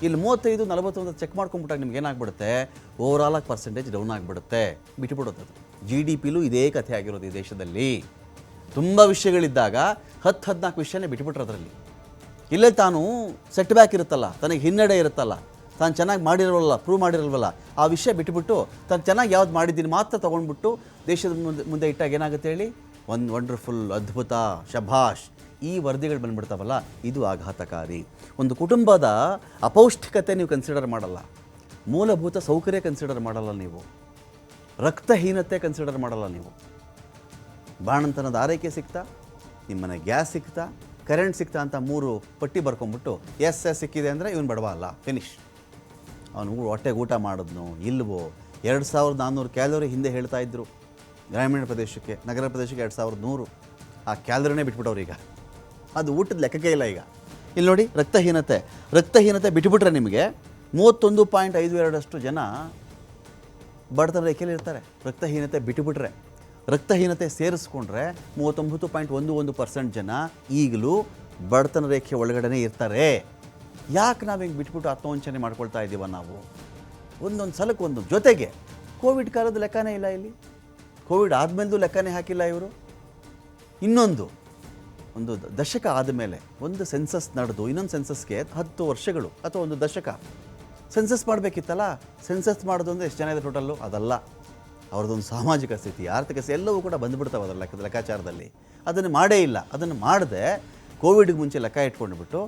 [SPEAKER 1] ಇಲ್ಲಿ 35-40 ಚೆಕ್ ಮಾಡ್ಕೊಂಬಿಟ್ಟಾಗ ನಿಮ್ಗೆ ಏನಾಗ್ಬಿಡುತ್ತೆ? ಓವರಾಲಾಗಿ ಪರ್ಸೆಂಟೇಜ್ ಡೌನ್ ಆಗಿಬಿಡುತ್ತೆ, ಬಿಟ್ಟುಬಿಡುತ್ತೆ. GDPಲೂ ಇದೇ ಕಥೆ ಆಗಿರೋದು ಈ ದೇಶದಲ್ಲಿ. ತುಂಬ ವಿಷಯಗಳಿದ್ದಾಗ 10-14 ವಿಷಯನೇ ಬಿಟ್ಬಿಟ್ರೆ ಅದರಲ್ಲಿ. ಇಲ್ಲೇ ತಾನು ಸೆಟ್ ಬ್ಯಾಕ್ ಇರುತ್ತಲ್ಲ, ತನಗೆ ಹಿನ್ನಡೆ ಇರುತ್ತಲ್ಲ, ತಾನು ಚೆನ್ನಾಗಿ ಮಾಡಿರೋಲ್ಲ, ಪ್ರೂವ್ ಮಾಡಿರಲ್ವಲ್ಲ, ಆ ವಿಷಯ ಬಿಟ್ಟುಬಿಟ್ಟು ತಾನು ಚೆನ್ನಾಗಿ ಯಾವ್ದು ಮಾಡಿದ್ದೀನಿ ಮಾತ್ರ ತೊಗೊಂಡ್ಬಿಟ್ಟು ದೇಶದ ಮುಂದೆ ಇಟ್ಟಾಗ ಏನಾಗುತ್ತೆ ಹೇಳಿ? ಒಂದು ವಂಡರ್ಫುಲ್, ಅದ್ಭುತ, ಶಭಾಷ್, ಈ ವರದಿಗಳು ಬಂದ್ಬಿಡ್ತಾವಲ್ಲ, ಇದು ಆಘಾತಕಾರಿ. ಒಂದು ಕುಟುಂಬದ ಅಪೌಷ್ಟಿಕತೆ ನೀವು ಕನ್ಸಿಡರ್ ಮಾಡಲ್ಲ, ಮೂಲಭೂತ ಸೌಕರ್ಯ ಕನ್ಸಿಡರ್ ಮಾಡಲ್ಲ ನೀವು, ರಕ್ತಹೀನತೆ ಕನ್ಸಿಡರ್ ಮಾಡಲ್ಲ ನೀವು. ಬಾಣಂತನದ ಆರೈಕೆ ಸಿಗ್ತಾ, ನಿಮ್ಮನೆ ಗ್ಯಾಸ್ ಸಿಗ್ತಾ, ಕರೆಂಟ್ ಸಿಗ್ತಾ ಅಂತ 3 ಪಟ್ಟಿ ಬರ್ಕೊಂಬಿಟ್ಟು ಎಸ್ ಸಿಕ್ಕಿದೆ ಅಂದರೆ ಇವನು ಬಡವ ಅಲ್ಲ, ಫಿನಿಶ್. ಅವನು ಹೊಟ್ಟೆಗೆ ಊಟ ಮಾಡಿದ್ನು ಇಲ್ವೋ? 2400 ಕ್ಯಾಲೋರಿ ಹಿಂದೆ ಹೇಳ್ತಾ ಇದ್ದರು ಗ್ರಾಮೀಣ ಪ್ರದೇಶಕ್ಕೆ, ನಗರ ಪ್ರದೇಶಕ್ಕೆ 2100. ಆ ಕ್ಯಾಲರಿನೇ ಬಿಟ್ಬಿಟ್ಟವ್ರು ಈಗ. ಅದು ಊಟದ ಲೆಕ್ಕಕ್ಕೆ ಇಲ್ಲ ಈಗ. ಇಲ್ಲಿ ನೋಡಿ, ರಕ್ತಹೀನತೆ ಬಿಟ್ಟುಬಿಟ್ರೆ ನಿಮಗೆ 31.52% ಜನ ಬಡತನ ರೇಖೆಯಲ್ಲಿ ಇರ್ತಾರೆ. ರಕ್ತಹೀನತೆ ಬಿಟ್ಟುಬಿಟ್ರೆ, ರಕ್ತಹೀನತೆ ಸೇರಿಸ್ಕೊಂಡ್ರೆ 39.11% ಜನ ಈಗಲೂ ಬಡತನ ರೇಖೆ ಒಳಗಡೆ ಇರ್ತಾರೆ. ಯಾಕೆ ನಾವು ಹಿಂಗೆ ಬಿಟ್ಬಿಟ್ಟು ಆತ್ಮವಂಚನೆ ಮಾಡ್ಕೊಳ್ತಾ ಇದ್ದೀವ ನಾವು? ಒಂದೊಂದು ಸಲಕ್ಕೆ ಒಂದು. ಜೊತೆಗೆ ಕೋವಿಡ್ ಕಾಲದ ಲೆಕ್ಕನೇ ಇಲ್ಲ ಇಲ್ಲಿ, ಕೋವಿಡ್ ಆದಮೇಲೂ ಲೆಕ್ಕನೇ ಹಾಕಿಲ್ಲ ಇವರು. ಒಂದು ದಶಕ ಆದಮೇಲೆ ಒಂದು ಸೆನ್ಸಸ್ ನಡೆದು ಇನ್ನೊಂದು ಸೆನ್ಸಸ್ಗೆ 10 ವರ್ಷಗಳು ಅಥವಾ ಒಂದು ದಶಕ ಸೆನ್ಸಸ್ ಮಾಡಬೇಕಿತ್ತಲ್ಲ. ಸೆನ್ಸಸ್ ಮಾಡೋದು ಅಂದರೆ ಎಷ್ಟು ಜನ ಇದೆ ಟೋಟಲ್ಲು? ಅದಲ್ಲ, ಅವ್ರದ್ದೊಂದು ಸಾಮಾಜಿಕ ಸ್ಥಿತಿ, ಆರ್ಥಿಕ ಸ್ಥಿತಿ ಎಲ್ಲವೂ ಕೂಡ ಬಂದುಬಿಡ್ತಾವೆ ಅದರ ಲೆಕ್ಕಾಚಾರದಲ್ಲಿ. ಅದನ್ನು ಮಾಡೇ ಇಲ್ಲ. ಅದನ್ನು ಮಾಡದೆ ಕೋವಿಡ್ಗೆ ಮುಂಚೆ ಲೆಕ್ಕ ಇಟ್ಕೊಂಡ್ಬಿಟ್ಟು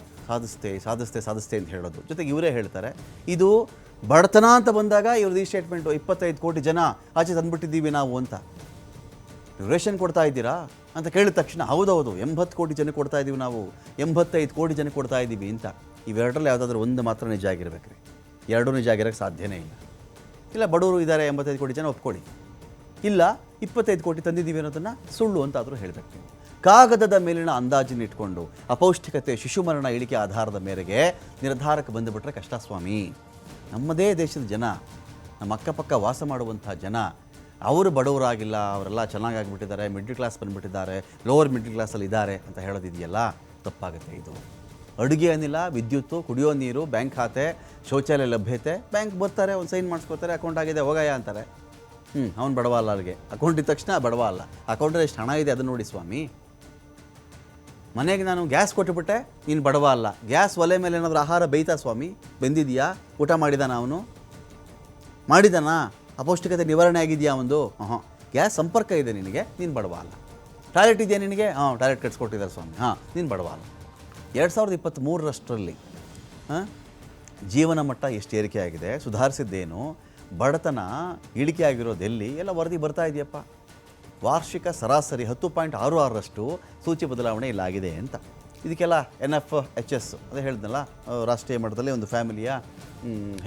[SPEAKER 1] ಸಾಧಿಸ್ತೆ ಅಂತ ಹೇಳೋದು. ಜೊತೆಗೆ ಇವರೇ ಹೇಳ್ತಾರೆ, ಇದು ಬಡತನ ಅಂತ ಬಂದಾಗ ಇವ್ರದ್ದು ಈ ಸ್ಟೇಟ್ಮೆಂಟು, 25 ಕೋಟಿ ಜನ ಆಚೆ ತಂದುಬಿಟ್ಟಿದ್ದೀವಿ ನಾವು ಅಂತ. ರೇಷನ್ ಕೊಡ್ತಾ ಇದ್ದೀರಾ ಅಂತ ಕೇಳಿದ ತಕ್ಷಣ ಹೌದೌದು 80 ಕೋಟಿ ಜನಕ್ಕೆ ಕೊಡ್ತಾ ಇದ್ದೀವಿ ನಾವು, 85 ಕೋಟಿ ಜನಕ್ಕೆ ಕೊಡ್ತಾ ಇದ್ದೀವಿ ಅಂತ. ಇವೆರಡರಲ್ಲಿ ಯಾವುದಾದ್ರೂ ಒಂದು ಮಾತ್ರ ನಿಜ ಆಗಿರ್ಬೇಕು ರೀ. ಎರಡೂ ನಿಜ ಆಗಿರೋಕ್ಕೆ ಸಾಧ್ಯನೇ ಇಲ್ಲ. ಇಲ್ಲ ಬಡವರು ಇದ್ದಾರೆ 85 ಕೋಟಿ ಜನ ಒಪ್ಕೊಳ್ಳಿ, ಇಲ್ಲ 25 ಕೋಟಿ ತಂದಿದ್ದೀವಿ ಅನ್ನೋದನ್ನು ಸುಳ್ಳು ಅಂತ ಆದರೂ ಹೇಳಬೇಕು ನೀವು. ಕಾಗದದ ಮೇಲಿನ ಅಂದಾಜಿನ ಇಟ್ಕೊಂಡು ಅಪೌಷ್ಟಿಕತೆ, ಶಿಶು ಮರಣ ಇಳಿಕೆ ಆಧಾರದ ಮೇರೆಗೆ ನಿರ್ಧಾರಕ್ಕೆ ಬಂದುಬಿಟ್ರೆ ಕಷ್ಟ ಸ್ವಾಮಿ. ನಮ್ಮದೇ ದೇಶದ ಜನ, ನಮ್ಮ ಅಕ್ಕಪಕ್ಕ ವಾಸ ಮಾಡುವಂಥ ಜನ, ಅವರು ಬಡವರಾಗಿಲ್ಲ, ಅವರೆಲ್ಲ ಚೆನ್ನಾಗಾಗಿಬಿಟ್ಟಿದ್ದಾರೆ, ಮಿಡ್ಲ್ ಕ್ಲಾಸ್ ಬಂದುಬಿಟ್ಟಿದ್ದಾರೆ, ಲೋವರ್ ಮಿಡ್ಲ್ ಕ್ಲಾಸಲ್ಲಿ ಇದ್ದಾರೆ ಅಂತ ಹೇಳೋದಿದೆಯಲ್ಲ, ತಪ್ಪಾಗುತ್ತೆ ಇದು. ಅಡುಗೆ ಅನಿಲ, ವಿದ್ಯುತ್ತು, ಕುಡಿಯೋ ನೀರು, ಬ್ಯಾಂಕ್ ಖಾತೆ, ಶೌಚಾಲಯ ಲಭ್ಯತೆ, ಬ್ಯಾಂಕ್ ಬರ್ತಾರೆ, ಒಂದು ಸೈನ್ ಮಾಡಿಸ್ಕೋತಾರೆ, ಅಕೌಂಟ್ ಆಗಿದೆ ಹೋಗಯ್ಯ ಅಂತಾರೆ. ಅವ್ನು ಬಡವ ಅಲ್ಲ, ಅಲ್ಲಿಗೆ ಅಕೌಂಟ್ ಇದ್ದ ತಕ್ಷಣ ಬಡವ ಅಲ್ಲ. ಅಕೌಂಟಲ್ಲಿ ಎಷ್ಟು ಹಣ ಇದೆ ಅದನ್ನು ನೋಡಿ ಸ್ವಾಮಿ. ಮನೆಗೆ ನಾನು ಗ್ಯಾಸ್ ಕೊಟ್ಟುಬಿಟ್ಟೆ, ನೀನು ಬಡವ ಅಲ್ಲ. ಗ್ಯಾಸ್ ಒಲೆ ಮೇಲೆ ಏನಾದರೂ ಆಹಾರ ಬೇಯ್ತಾ ಸ್ವಾಮಿ? ಬೆಂದಿದೆಯಾ? ಊಟ ಮಾಡಿದಾನ ಅವನು? ಮಾಡಿದಾನಾ? ಅಪೌಷ್ಟಿಕತೆ ನಿವಾರಣೆ ಆಗಿದೆಯಾ ಒಂದು? ಗ್ಯಾಸ್ ಸಂಪರ್ಕ ಇದೆ ನಿನಗೆ, ನೀನು ಬಡವ ಅಲ್ಲ. ಟಾಯ್ಲೆಟ್ ಇದೆಯಾ ನಿನಗೆ? ಟಾಯ್ಲೆಟ್ ಕಟ್ಸ್ಕೊಟ್ಟಿದ್ದಾರೆ ಸ್ವಾಮಿ, ನೀನು ಬಡವ ಅಲ್ಲ. 2023 ಜೀವನ ಮಟ್ಟ ಎಷ್ಟು ಏರಿಕೆ ಆಗಿದೆ, ಸುಧಾರಿಸಿದ್ದೇನು, ಬಡತನ ಇಳಿಕೆ ಆಗಿರೋದೆಲ್ಲಿ ಎಲ್ಲ ವರದಿ ಬರ್ತಾ ಇದೆಯಪ್ಪ. ವಾರ್ಷಿಕ ಸರಾಸರಿ 10.66% ಸೂಚಿ ಬದಲಾವಣೆ ಇಲ್ಲಾಗಿದೆ ಅಂತ. ಇದಕ್ಕೆಲ್ಲ NFHS ಅದೇ ಹೇಳಿದ್ನಲ್ಲ, ರಾಷ್ಟ್ರೀಯ ಮಟ್ಟದಲ್ಲಿ ಒಂದು ಫ್ಯಾಮಿಲಿಯ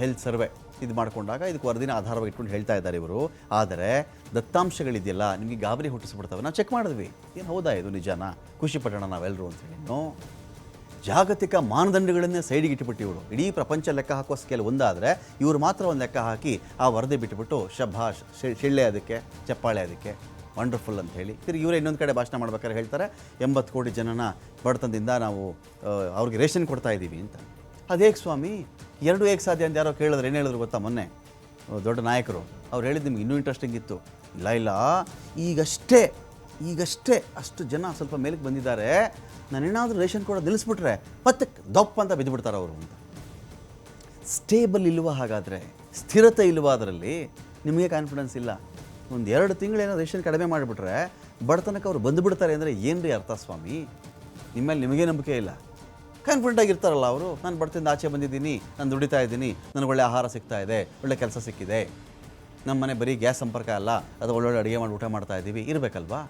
[SPEAKER 1] ಹೆಲ್ತ್ ಸರ್ವೆ ಇದು ಮಾಡಿಕೊಂಡಾಗ ಇದಕ್ಕೆ ವರದಿನ ಆಧಾರವಾಗಿ ಇಟ್ಕೊಂಡು ಹೇಳ್ತಾ ಇದ್ದಾರೆ ಇವರು. ಆದರೆ ದತ್ತಾಂಶಗಳಿದೆಯಲ್ಲ ನಿಮಗೆ ಗಾಬರಿ ಹುಟ್ಟಿಸ್ಬಿಡ್ತವೆ. ನಾವು ಚೆಕ್ ಮಾಡಿದ್ವಿ, ಏನು ಹೌದಾ ಇದು ನಿಜಾನ, ಖುಷಿ ಪಟ್ಟಣ ನಾವೆಲ್ಲರೂ ಅಂತೇಳಿ. ಜಾಗತಿಕ ಮಾನದಂಡಗಳನ್ನೇ ಸೈಡಿಗೆ ಇಟ್ಟುಬಿಟ್ಟು ಇವರು ಇಡೀ ಪ್ರಪಂಚ ಲೆಕ್ಕ ಹಾಕೋ ಸ್ಕೇಲ್ ಒಂದಾದರೆ ಇವರು ಮಾತ್ರ ಒಂದು ಲೆಕ್ಕ ಹಾಕಿ ಆ ವರದಿ ಬಿಟ್ಟುಬಿಟ್ಟು ಶಭಾಷ್, ಶಿಳ್ಳೆ ಅದಕ್ಕೆ, ಚಪ್ಪಾಳೆ ಅದಕ್ಕೆ, ವಂಡರ್ಫುಲ್ ಅಂತ ಹೇಳಿ ತಿರುಗಿ ಇವರೇ ಇನ್ನೊಂದು ಕಡೆ ಭಾಷಣ ಮಾಡ್ಬೇಕಾದ್ರೆ ಹೇಳ್ತಾರೆ 80 ಕೋಟಿ ಜನನ ಬಡತನದಿಂದ ನಾವು ಅವ್ರಿಗೆ ರೇಷನ್ ಕೊಡ್ತಾ ಇದ್ದೀವಿ ಅಂತ. ಅದು ಹೇಗೆ ಸ್ವಾಮಿ, ಎರಡು ಹೇಗೆ ಸಾಧ್ಯ ಅಂತ ಯಾರೋ ಕೇಳಿದ್ರೆ ಏನು ಹೇಳಿದ್ರು ಗೊತ್ತಾ ಮೊನ್ನೆ ದೊಡ್ಡ ನಾಯಕರು? ಅವ್ರು ಹೇಳಿದ್ದು ನಿಮ್ಗೆ ಇನ್ನೂ ಇಂಟ್ರೆಸ್ಟಿಂಗ್ ಇತ್ತು. ಇಲ್ಲ ಈಗಷ್ಟೇ ಅಷ್ಟು ಜನ ಸ್ವಲ್ಪ ಮೇಲಕ್ಕೆ ಬಂದಿದ್ದಾರೆ, ನಾನೇನಾದರೂ ರೇಷನ್ ಕೊಡೋದು ನಿಲ್ಲಿಸ್ಬಿಟ್ರೆ ಮತ್ತೆ ದಪ್ಪ ಅಂತ ಬಿದ್ದುಬಿಡ್ತಾರೆ ಅವರು ಅಂತ. ಸ್ಟೇಬಲ್ ಇಲ್ವ? ಹಾಗಾದರೆ ಸ್ಥಿರತೆ ಇಲ್ವ ಅದರಲ್ಲಿ? ನಿಮಗೆ ಕಾನ್ಫಿಡೆನ್ಸ್ ಇಲ್ಲ. ಒಂದು 2 ತಿಂಗಳೇನೋ ರೇಷನ್ ಕಡಿಮೆ ಮಾಡಿಬಿಟ್ರೆ ಬಡತನಕ್ಕೆ ಅವ್ರು ಬಂದುಬಿಡ್ತಾರೆ ಅಂದರೆ ಏನು ರೀ ಅರ್ಥ ಸ್ವಾಮಿ? ನಿಮ್ಮಲ್ಲಿ ನಿಮಗೆ ನಂಬಿಕೆ ಇಲ್ಲ. ಕಾನ್ಫಿಡೆಂಟ್ ಆಗಿರ್ತಾರಲ್ಲ ಅವರು, ನಾನು ಬಡತನದಿಂದ ಆಚೆ ಬಂದಿದ್ದೀನಿ, ನಾನು ದುಡಿತಾ ಇದ್ದೀನಿ, ನನಗೆ ಒಳ್ಳೆ ಆಹಾರ ಸಿಗ್ತಾ ಇದೆ, ಒಳ್ಳೆ ಕೆಲಸ ಸಿಕ್ಕಿದೆ, ನಮ್ಮ ಮನೆ ಬರೀ ಗ್ಯಾಸ್ ಸಂಪರ್ಕ ಅಲ್ಲ, ಅದು ಒಳ್ಳೊಳ್ಳೆ ಅಡುಗೆ ಮಾಡಿ ಊಟ ಮಾಡ್ತಾ ಇದ್ದೀವಿ, ಇರಬೇಕಲ್ವಾ?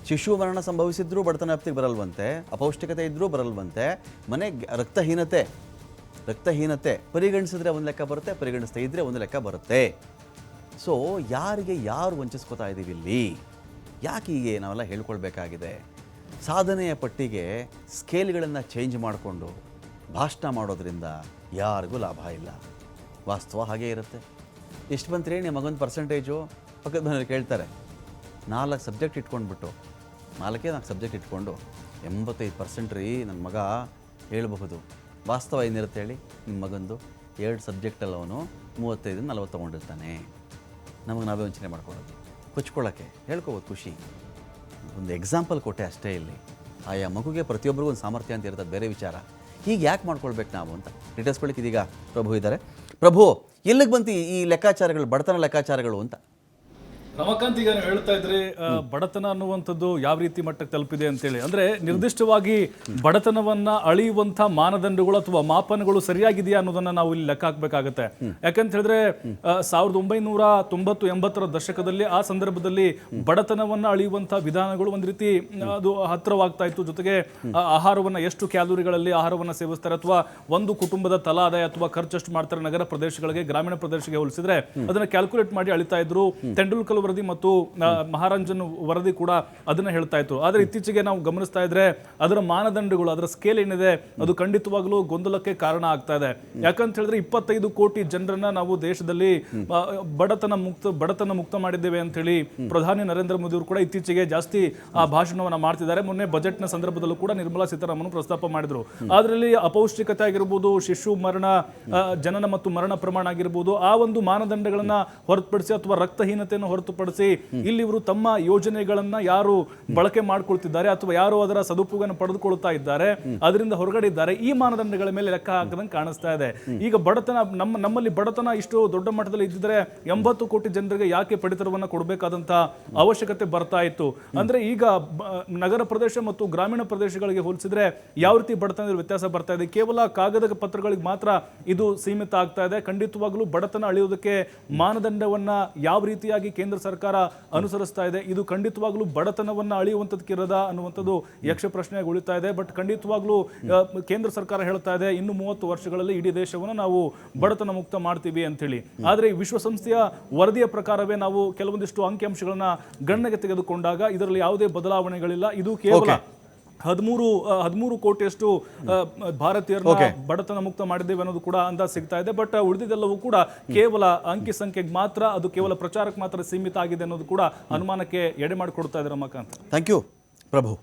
[SPEAKER 1] ಶಿಶು ಮರಣ ಸಂಭವಿಸಿದ್ರೂ ಬಡತನ ವ್ಯಾಪ್ತಿಗೆ ಬರಲ್ವಂತೆ, ಅಪೌಷ್ಟಿಕತೆ ಇದ್ದರೂ ಬರಲ್ವಂತೆ, ಮನೆ ರಕ್ತಹೀನತೆ ಪರಿಗಣಿಸಿದ್ರೆ ಒಂದು ಲೆಕ್ಕ ಬರುತ್ತೆ, ಪರಿಗಣಿಸ್ತಾ ಇದ್ದರೆ ಒಂದು ಲೆಕ್ಕ ಬರುತ್ತೆ. ಸೊ ಯಾರಿಗೆ ಯಾರು ವಂಚಿಸ್ಕೋತಾ ಇದ್ದೀವಿ ಇಲ್ಲಿ? ಯಾಕೆ ಹೀಗೆ ನಾವೆಲ್ಲ ಹೇಳ್ಕೊಳ್ಬೇಕಾಗಿದೆ? ಸಾಧನೆಯ ಪಟ್ಟಿಗೆ ಸ್ಕೇಲ್ಗಳನ್ನು ಚೇಂಜ್ ಮಾಡಿಕೊಂಡು ಭಾಷಣ ಮಾಡೋದ್ರಿಂದ ಯಾರಿಗೂ ಲಾಭ ಇಲ್ಲ. ವಾಸ್ತವ ಹಾಗೇ ಇರುತ್ತೆ. ಎಷ್ಟು ಬಂತ್ರಿ ನಿಮ್ಮ ಮಗನ ಪರ್ಸೆಂಟೇಜು? ಪಕ್ಕದ ಮನೇಲಿ ಕೇಳ್ತಾರೆ. 4 ಸಬ್ಜೆಕ್ಟ್ ಇಟ್ಕೊಂಡ್ಬಿಟ್ಟು 4 ಸಬ್ಜೆಕ್ಟ್ ಇಟ್ಕೊಂಡು 85% ರೀ ನನ್ನ ಮಗ ಹೇಳಬಹುದು. ವಾಸ್ತವ ಏನಿರುತ್ತೆ ಹೇಳಿ? ನಿಮ್ಮ ಮಗಂದು 2 ಸಬ್ಜೆಕ್ಟಲ್ಲಿ ಅವನು 35-40 ತೊಗೊಂಡಿರ್ತಾನೆ. ನಮಗೆ ನಾವೇ ವಂಚನೆ ಮಾಡ್ಕೊಳ್ಳೋದು, ಕೊಚ್ಕೊಳ್ಳೋಕ್ಕೆ ಹೇಳ್ಕೊಬೋದು ಖುಷಿ. ಒಂದು ಎಕ್ಸಾಂಪಲ್ ಕೊಟ್ಟೆ ಅಷ್ಟೇ. ಇಲ್ಲಿ ಆಯಾ ಮಗುಗೆ ಪ್ರತಿಯೊಬ್ಬರಿಗೂ ಒಂದು ಸಾಮರ್ಥ್ಯ ಅಂತ ಇರ್ತದೆ, ಬೇರೆ ವಿಚಾರ. ಹೀಗೆ ಯಾಕೆ ಮಾಡ್ಕೊಳ್ಬೇಕು ನಾವು ಅಂತ ಡಿಟೇಲ್ಸ್ಕೊಳ್ಳಿಕ್ಕೆ ಇದೀಗ ಪ್ರಭು ಇದ್ದಾರೆ. ಪ್ರಭು, ಎಲ್ಲಿಗೆ ಬಂತು ಈ ಲೆಕ್ಕಾಚಾರಗಳು, ಬಡತನ ಲೆಕ್ಕಾಚಾರಗಳು ಅಂತ?
[SPEAKER 4] ರಮಾಕಾಂತ್, ಈಗ ನೀವು ಹೇಳ್ತಾ ಇದ್ರೆ ಬಡತನ ಅನ್ನುವಂಥದ್ದು ಯಾವ ರೀತಿ ಮಟ್ಟಕ್ಕೆ ತಲುಪಿದೆ ಅಂತೇಳಿ, ಅಂದ್ರೆ ನಿರ್ದಿಷ್ಟವಾಗಿ ಬಡತನವನ್ನ ಅಳೆಯುವಂಥ ಮಾನದಂಡಗಳು ಅಥವಾ ಮಾಪನಗಳು ಸರಿಯಾಗಿದೆಯಾ ಅನ್ನೋದನ್ನ ನಾವು ಇಲ್ಲಿ ಲೆಕ್ಕ ಹಾಕ್ಬೇಕಾಗತ್ತೆ. ಯಾಕಂತ ಹೇಳಿದ್ರೆ 1990-80ರ ದಶಕದಲ್ಲಿ ಆ ಸಂದರ್ಭದಲ್ಲಿ ಬಡತನವನ್ನ ಅಳೆಯುವಂಥ ವಿಧಾನಗಳು ಒಂದು ರೀತಿ ಅದು ಹತ್ತಿರವಾಗ್ತಾ ಇತ್ತು. ಜೊತೆಗೆ ಆಹಾರವನ್ನ ಎಷ್ಟು ಕ್ಯಾಲೋರಿಗಳಲ್ಲಿ ಆಹಾರವನ್ನ ಸೇವಿಸ್ತಾರೆ ಅಥವಾ ಒಂದು ಕುಟುಂಬದ ತಲಾ ಆದಾಯ ಅಥವಾ ಖರ್ಚು ಎಷ್ಟು ಮಾಡ್ತಾರೆ ನಗರ ಪ್ರದೇಶಗಳಿಗೆ ಗ್ರಾಮೀಣ ಪ್ರದೇಶಕ್ಕೆ ಹೋಲಿಸಿದ್ರೆ ಅದನ್ನ ಕ್ಯಾಲ್ಕುಲೇಟ್ ಮಾಡಿ ಅಳಿತಾ ಇದ್ರು. ತೆಂಡೂಲ್ಕರ್ ವರದಿ ಮತ್ತು ಮಹಾರಂಜನ್ ವರದಿ ಕೂಡ ಅದನ್ನ ಹೇಳ್ತಾ ಇತ್ತು. ಆದ್ರೆ ಇತ್ತೀಚೆಗೆ ನಾವು ಗಮನಿಸ್ತಾ ಇದ್ರೆ ಅದರ ಮಾನದಂಡಗಳು, ಅದರ ಸ್ಕೇಲ್ ಏನಿದೆ ಅದು ಖಂಡಿತವಾಗ್ಲೂ ಗೊಂದಲಕ್ಕೆ ಕಾರಣ ಆಗ್ತಾ ಇದೆ. ಯಾಕಂತ ಹೇಳಿದ್ರೆ 25 ಕೋಟಿ ಜನರನ್ನ ನಾವು ದೇಶದಲ್ಲಿ ಬಡತನ ಮುಕ್ತ ಮಾಡಿದ್ದೇವೆ ಅಂತ ಹೇಳಿ ಪ್ರಧಾನಿ ನರೇಂದ್ರ ಮೋದಿ ಅವರು ಕೂಡ ಇತ್ತೀಚೆಗೆ ಜಾಸ್ತಿ ಆ ಭಾಷಣವನ್ನ ಮಾಡ್ತಿದ್ದಾರೆ. ಮೊನ್ನೆ ಬಜೆಟ್ ನ ಸಂದರ್ಭದಲ್ಲೂ ಕೂಡ ನಿರ್ಮಲಾ ಸೀತಾರಾಮನ್ ಪ್ರಸ್ತಾಪ ಮಾಡಿದ್ರು. ಅದರಲ್ಲಿ ಅಪೌಷ್ಟಿಕತೆ ಆಗಿರ್ಬೋದು, ಶಿಶು ಮರಣ, ಜನನ ಮತ್ತು ಮರಣ ಪ್ರಮಾಣ ಆಗಿರ್ಬೋದು, ಆ ಒಂದು ಮಾನದಂಡಗಳನ್ನ ಹೊರತುಪಡಿಸಿ ಅಥವಾ ರಕ್ತಹೀನತೆಯನ್ನು ಹೊರತುಪಡಿಸಿ ಇಲ್ಲಿ ಇವರು ತಮ್ಮ ಯೋಜನೆಗಳನ್ನ ಯಾರು ಬಳಕೆ ಮಾಡ್ಕೊಳ್ತಿದ್ದಾರೆ ಅಥವಾ ಯಾರು ಅದರ ಸದುಪಯೋಗ ಪಡೆದುಕೊಳ್ತಾ ಇದ್ದಾರೆ, ಅದರಿಂದ ಹೊರಗಡೆ ಇದ್ದಾರೆ, ಈ ಮಾನದಂಡಗಳ ಮೇಲೆ ಲೆಕ್ಕ ಹಾಕದಂಗೆ ಕಾಣಿಸ್ತಾ ಇದೆ. ಈಗ ಬಡತನ ನಮ್ಮಲ್ಲಿ ಬಡತನ ಇಷ್ಟು ದೊಡ್ಡ ಮಟ್ಟದಲ್ಲಿ ಇದ್ದಿದ್ರೆ 80 ಕೋಟಿ ಜನರಿಗೆ ಯಾಕೆ ಪಡಿತರವನ್ನ ಕೊಡಬೇಕಾದಂತ ಅವಶ್ಯಕತೆ ಬರ್ತಾ ಇತ್ತು. ಅಂದ್ರೆ ಈಗ ನಗರ ಪ್ರದೇಶ ಮತ್ತು ಗ್ರಾಮೀಣ ಪ್ರದೇಶಗಳಿಗೆ ಹೋಲಿಸಿದ್ರೆ ಯಾವ ರೀತಿ ಬಡತನದಲ್ಲಿ ವ್ಯತ್ಯಾಸ ಬರ್ತಾ ಇದೆ. ಕೇವಲ ಕಾಗದ ಪತ್ರಗಳಿಗೆ ಮಾತ್ರ ಇದು ಸೀಮಿತ ಆಗ್ತಾ ಇದೆ. ಖಂಡಿತವಾಗ್ಲೂ ಬಡತನ ಅಳಿಯೋದಕ್ಕೆ ಮಾನದಂಡವನ್ನ ಯಾವ ರೀತಿಯಾಗಿ ಕೇಂದ್ರ ಸರ್ಕಾರ ಅನುಸರಿಸ್ತಾ ಇದೆ, ಇದು ಖಂಡಿತವಾಗ್ಲೂ ಬಡತನವನ್ನ ಅಳಿಯುವಂತದಕ್ಕಿರದ ಅನ್ನುವಂಥದ್ದು ಯಕ್ಷ ಪ್ರಶ್ನೆಯಾಗಿ ಉಳಿತಾ ಇದೆ. ಬಟ್ ಖಂಡಿತವಾಗ್ಲೂ ಕೇಂದ್ರ ಸರ್ಕಾರ ಹೇಳ್ತಾ ಇದೆ ಇನ್ನು 30 ವರ್ಷಗಳಲ್ಲಿ ಇಡೀ ದೇಶವನ್ನು ನಾವು ಬಡತನ ಮುಕ್ತ ಮಾಡ್ತೀವಿ ಅಂತ ಹೇಳಿ. ಆದ್ರೆ ವಿಶ್ವಸಂಸ್ಥೆಯ ವರದಿಯ ಪ್ರಕಾರವೇ ನಾವು ಕೆಲವೊಂದಿಷ್ಟು ಅಂಕಿಅಂಶಗಳನ್ನ ಗಣನೆಗೆ ತೆಗೆದುಕೊಂಡಾಗ ಇದರಲ್ಲಿ ಯಾವುದೇ ಬದಲಾವಣೆಗಳಿಲ್ಲ. ಇದು ಕೇವಲ 13 ಕೋಟಿಯಷ್ಟು ಭಾರತೀಯರನ್ನ ಬಡತನ ಮುಕ್ತ ಮಾಡಿದ್ದೇವೆ ಅನ್ನೋದು ಕೂಡ ಅಂದಾಜು ಸಿಗ್ತಾ ಇದೆ. ಬಟ್ ಉಳಿದಿದ್ದೆಲ್ಲವೂ ಕೂಡ ಕೇವಲ ಅಂಕಿ ಸಂಖ್ಯೆಗೆ ಮಾತ್ರ, ಅದು ಕೇವಲ ಪ್ರಚಾರಕ್ಕೆ ಮಾತ್ರ ಸೀಮಿತ ಆಗಿದೆ ಅನ್ನೋದು ಕೂಡ ಅನುಮಾನಕ್ಕೆ ಎಡೆ ಮಾಡಿಕೊಡ್ತಾ ಇದೆ ರಮಾಕಾಂತ್.
[SPEAKER 1] Thank you Prabhu.